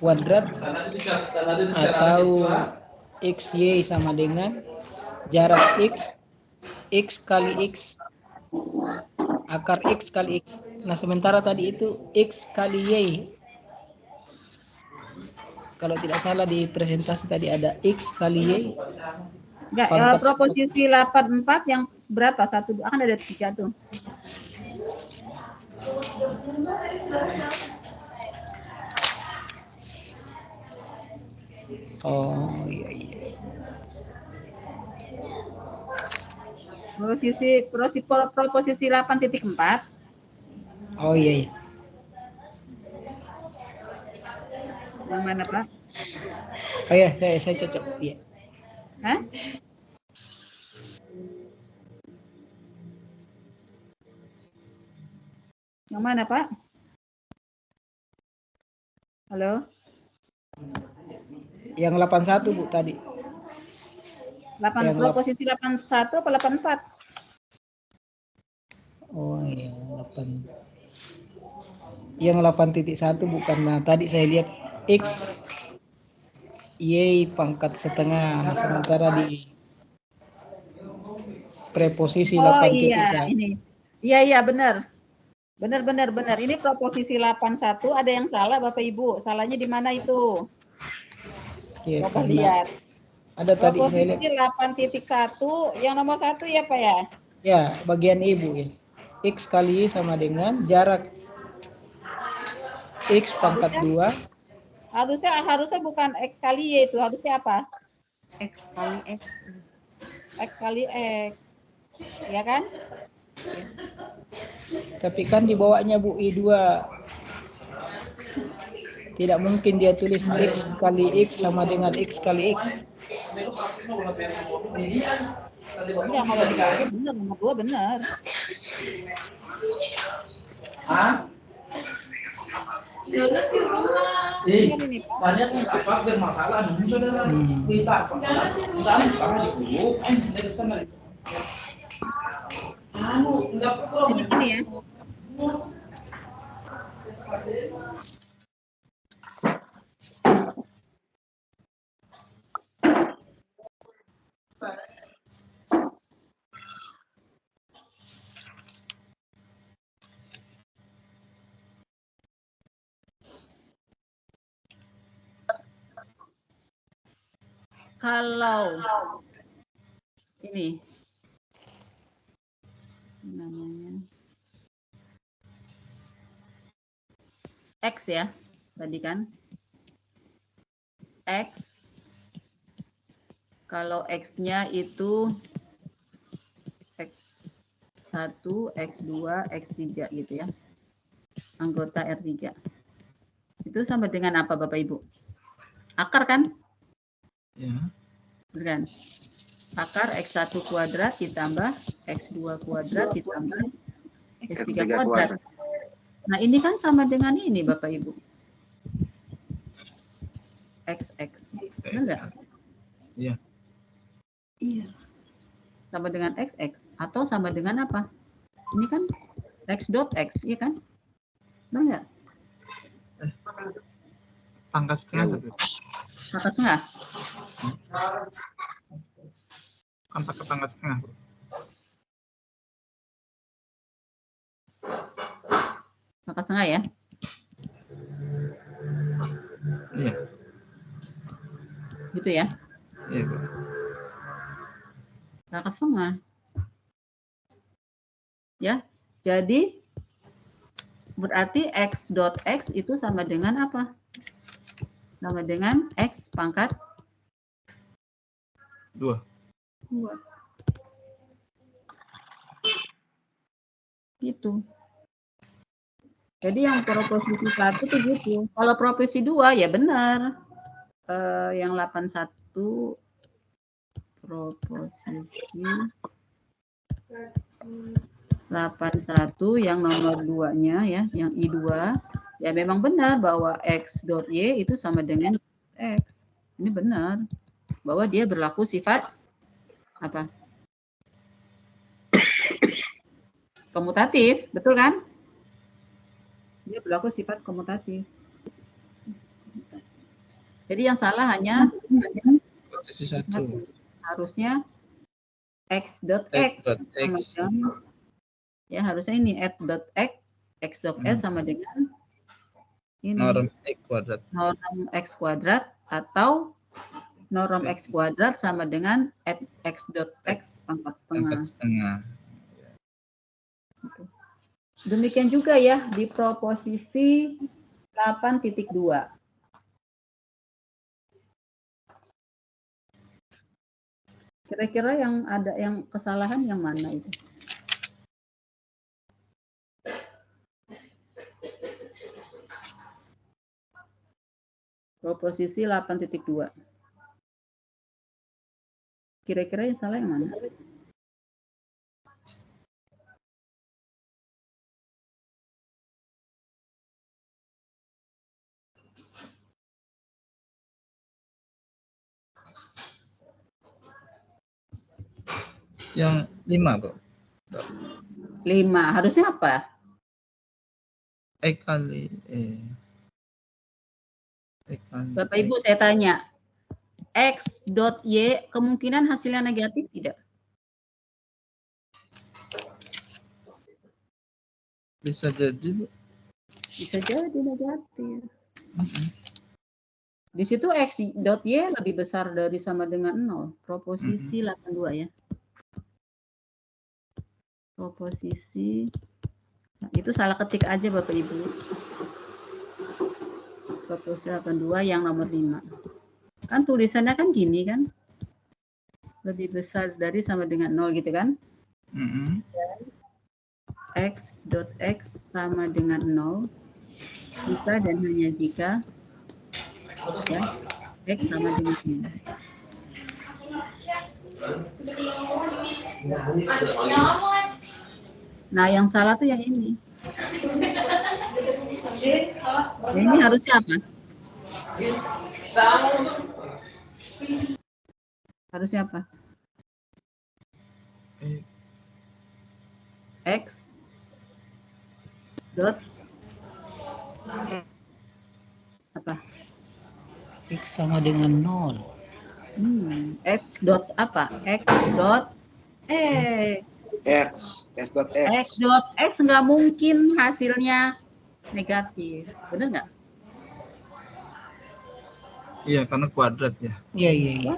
kuadrat atau XY sama dengan jarak X kali X akar X kali X. Nah sementara tadi itu X kali Y. Kalau tidak salah di presentasi tadi ada X kali Y.
Enggak, proposisi 84 yang berapa? 1, 2, kan ada 3 tuh.
Oh iya.
Proposisi 8.4.
Oh iya.
Yang mana Pak?
Oh iya, saya cocok. Iya.
Hah? Yang mana Pak? Halo?
Yang 81 Bu tadi.
Proposisi 81 apa 84?
Oh iya, 8. Yang 8.1 bukan. Nah, tadi saya lihat X Y pangkat setengah. Nah, sementara di preposisi 8.1.
Oh iya, ini. Iya benar. Benar. Ini proposisi 81 ada yang salah Bapak Ibu. Salahnya di mana itu?
Ya,
Coba lihat.
Ada tadi saya lihat.
Proposisi 8.1 yang nomor 1 ya Pak ya?
Ya, bagian ibu ya. X kali Y sama dengan jarak X pangkat 2.
Harusnya bukan X kali Y itu, harusnya apa?
X kali X.
X kali X. Ya kan?
Tapi kan dibawanya Bu I2. Tidak mungkin dia tulis X kali X sama dengan X kali X.
Enggak, kalau di bawahnya benar, nomor 2 benar.
Tanya sih apa bermasalah nih saudara kita karena di grup dari sana enggak
Ini ya. Kalau ini namanya X ya, tadi kan X, kalau X-nya itu X1, X2, X3 gitu ya, anggota R3 itu sama dengan apa Bapak Ibu? Akar kan?
Ya.
Betul kan? Akar X1 kuadrat ditambah X2 kuadrat ditambah X3 kuadrat. Nah, ini kan sama dengan ini Bapak Ibu. XX. Benar nggak?
Iya.
Iya. Sama dengan XX. Atau sama dengan apa? Ini kan X dot X, iya kan? Benar nggak?
Pangkat setengah tapi.
Pangkat setengah?
Kan pakai pangkat setengah.
Pangkat setengah ya?
Iya.
Gitu ya?
Iya, Bu.
Pangkat setengah. Ya, jadi berarti X dot X itu sama dengan apa? Sama dengan X pangkat
2.
2. Gitu. Jadi yang proposisi 1 itu gitu. Kalau proposisi 2 ya benar. Yang 81 proposisi 81 yang nomor 2-nya ya, yang I2 ya memang benar bahwa X dot Y itu sama dengan X. Ini benar bahwa dia berlaku sifat apa? Komutatif, betul kan? Dia berlaku sifat komutatif. Jadi yang salah hanya
Posisi 1.
harusnya X dot X sama dengan ya harusnya ini X dot S sama dengan ini
Norm X kuadrat.
Norm X kuadrat atau norm X kuadrat sama dengan X dot X pangkat setengah. Demikian juga ya di proposisi 8.2. Kira-kira yang ada yang kesalahan yang mana itu? Proposisi 8.2. Kira-kira yang salah yang mana?
Yang 5, Bu.
5. Harusnya apa?
E kali
Bapak Ibu saya tanya. X dot Y kemungkinan hasilnya negatif tidak?
Bisa jadi, Bu.
Bisa jadi negatif. Di situ X dot Y lebih besar dari sama dengan 0. Proposisi 82 ya. proposisi. Nah, itu salah ketik aja Bapak Ibu. Proposisi 82 yang nomor 5. Kan tulisannya kan gini kan. Lebih besar dari sama dengan 0 gitu kan. X dot X sama dengan 0 jika dan hanya jika ya, X sama dengan 0. Nah, yang salah tuh yang ini. Nah, ini harusnya apa? Harusnya apa? X dot apa?
X sama dengan 0.
X dot apa? X dot
X dot X.
X dot X nggak mungkin hasilnya negatif, benar nggak?
Iya, karena kuadrat ya.
Iya.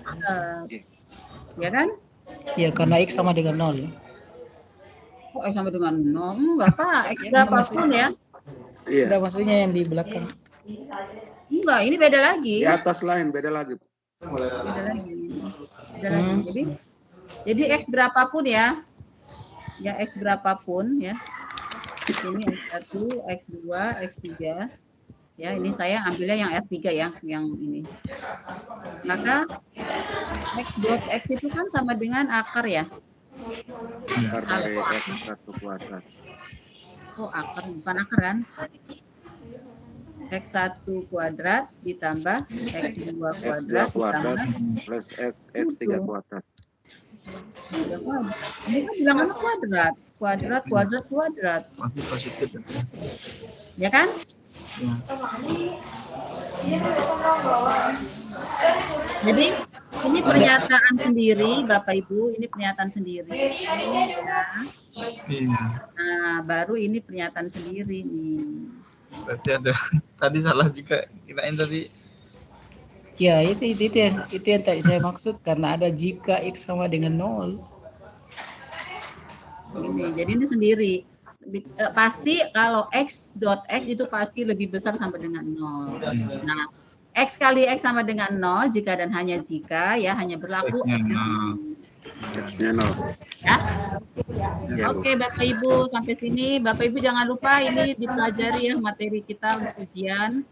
Ya kan?
Ya, karena X sama dengan 0 ya.
Kok X sama dengan 0? Enggak, Pak. X berapapun ya.
Iya.
Enggak, maksudnya yang di belakang.
Enggak, ini beda lagi.
Di atas lain beda lagi.
Beda lagi. Jadi X berapapun ya. Ya X berapapun ya. Ini X1, X2, X3. Ya, ini saya ambilnya yang R3 ya, yang ini. Maka X dot X itu kan sama dengan akar ya.
Akar dari X1 kuadrat.
Oh, akar bukan akar kan? X1 kuadrat ditambah X2 kuadrat ditambah
plus X3 kuadrat.
Ini kan bilangannya kuadrat. Kuadrat.
Pasti positif.
Ya kan? Jadi ini pernyataan sendiri, Bapak Ibu, ini pernyataan sendiri. Nah, baru ini pernyataan sendiri nih.
Berarti ada tadi salah juga, kirain tadi.
Ya, itu yang tadi saya maksud, karena ada jika X sama dengan 0.
Ini, jadi ini sendiri. Pasti kalau X dot X itu pasti lebih besar sampai dengan 0. Nah, X kali X sama dengan 0 jika dan hanya jika ya hanya berlaku
X-nya 0.
Ya. Oke, Bapak Ibu, sampai sini Bapak Ibu jangan lupa ini dipelajari ya materi kita untuk ujian.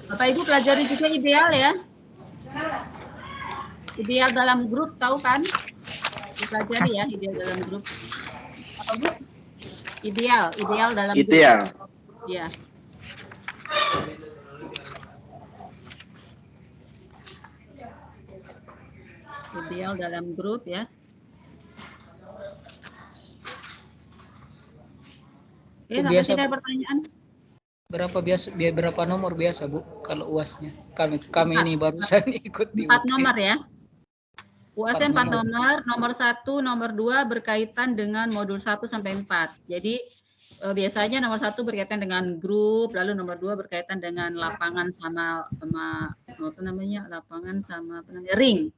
Bapak Ibu pelajari juga ideal ya. Ideal dalam grup tahu kan? Dipelajari ya ideal dalam grup. Apa Bu? Ideal dalam grup.
Ideal.
Ya. Ideal dalam grup ya.
Biasa
tidak pertanyaan.
Berapa nomor biasa Bu kalau UASnya? Kami ini barusan ikut di
4 nomor ya. UASnya 4 nomor. Nomor 1, nomor 2 berkaitan dengan modul 1 sampai 4. Jadi biasanya nomor 1 berkaitan dengan grup, lalu nomor 2 berkaitan dengan lapangan sama apa namanya? Lapangan sama ring.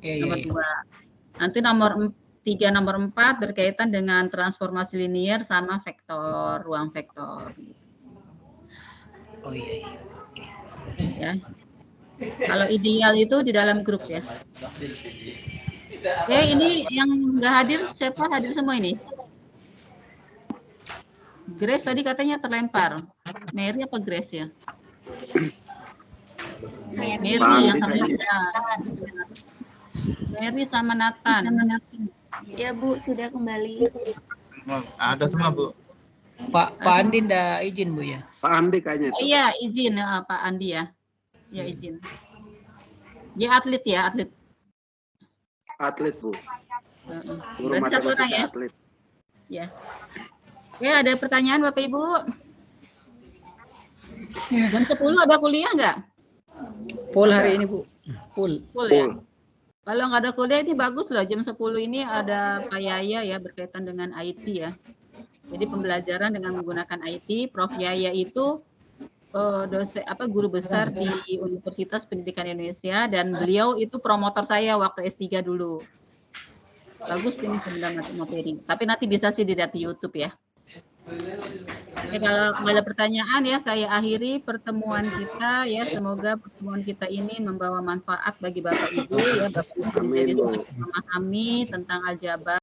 Nomor 2. Nanti nomor 3, nomor 4 berkaitan dengan transformasi linier sama vektor, ruang vektor.
Oh iya.
Ya. Kalau ideal itu di dalam grup ya. Oke, ini yang nggak hadir siapa? Hadir semua ini. Grace tadi katanya terlempar. Mary apa Grace ya? Mary yang terlempar. Mary sama Nathan.
Ya Bu, sudah kembali.
Ada semua Bu.
Pak Andi ndak izin Bu ya?
Pak Andi kayaknya.
Oh iya, izin Pak Andi ya. Ya izin. Dia atlet ya, atlet.
Atlet Bu. Guru
Berarti satu orang ya?
Atlet.
Ya. Oke, ada pertanyaan Bapak Ibu? Jam 10 ada kuliah nggak?
Full hari ini Bu. Full
ya. Kalau nggak ada kuliah ini bagus loh. Jam 10 ini ada Pak Yaya ya berkaitan dengan IT ya. Jadi pembelajaran dengan menggunakan IT. Prof Yaya itu guru besar di Universitas Pendidikan Indonesia dan beliau itu promotor saya waktu S3 dulu. Bagus ini sebenarnya materi. Tapi nanti bisa sih dilihat di YouTube ya. Oke, kalau nggak ada pertanyaan ya, saya akhiri pertemuan kita ya. Semoga pertemuan kita ini membawa manfaat bagi Bapak Ibu ya, Bapak Ibu menjadi semakin memahami tentang aljabar.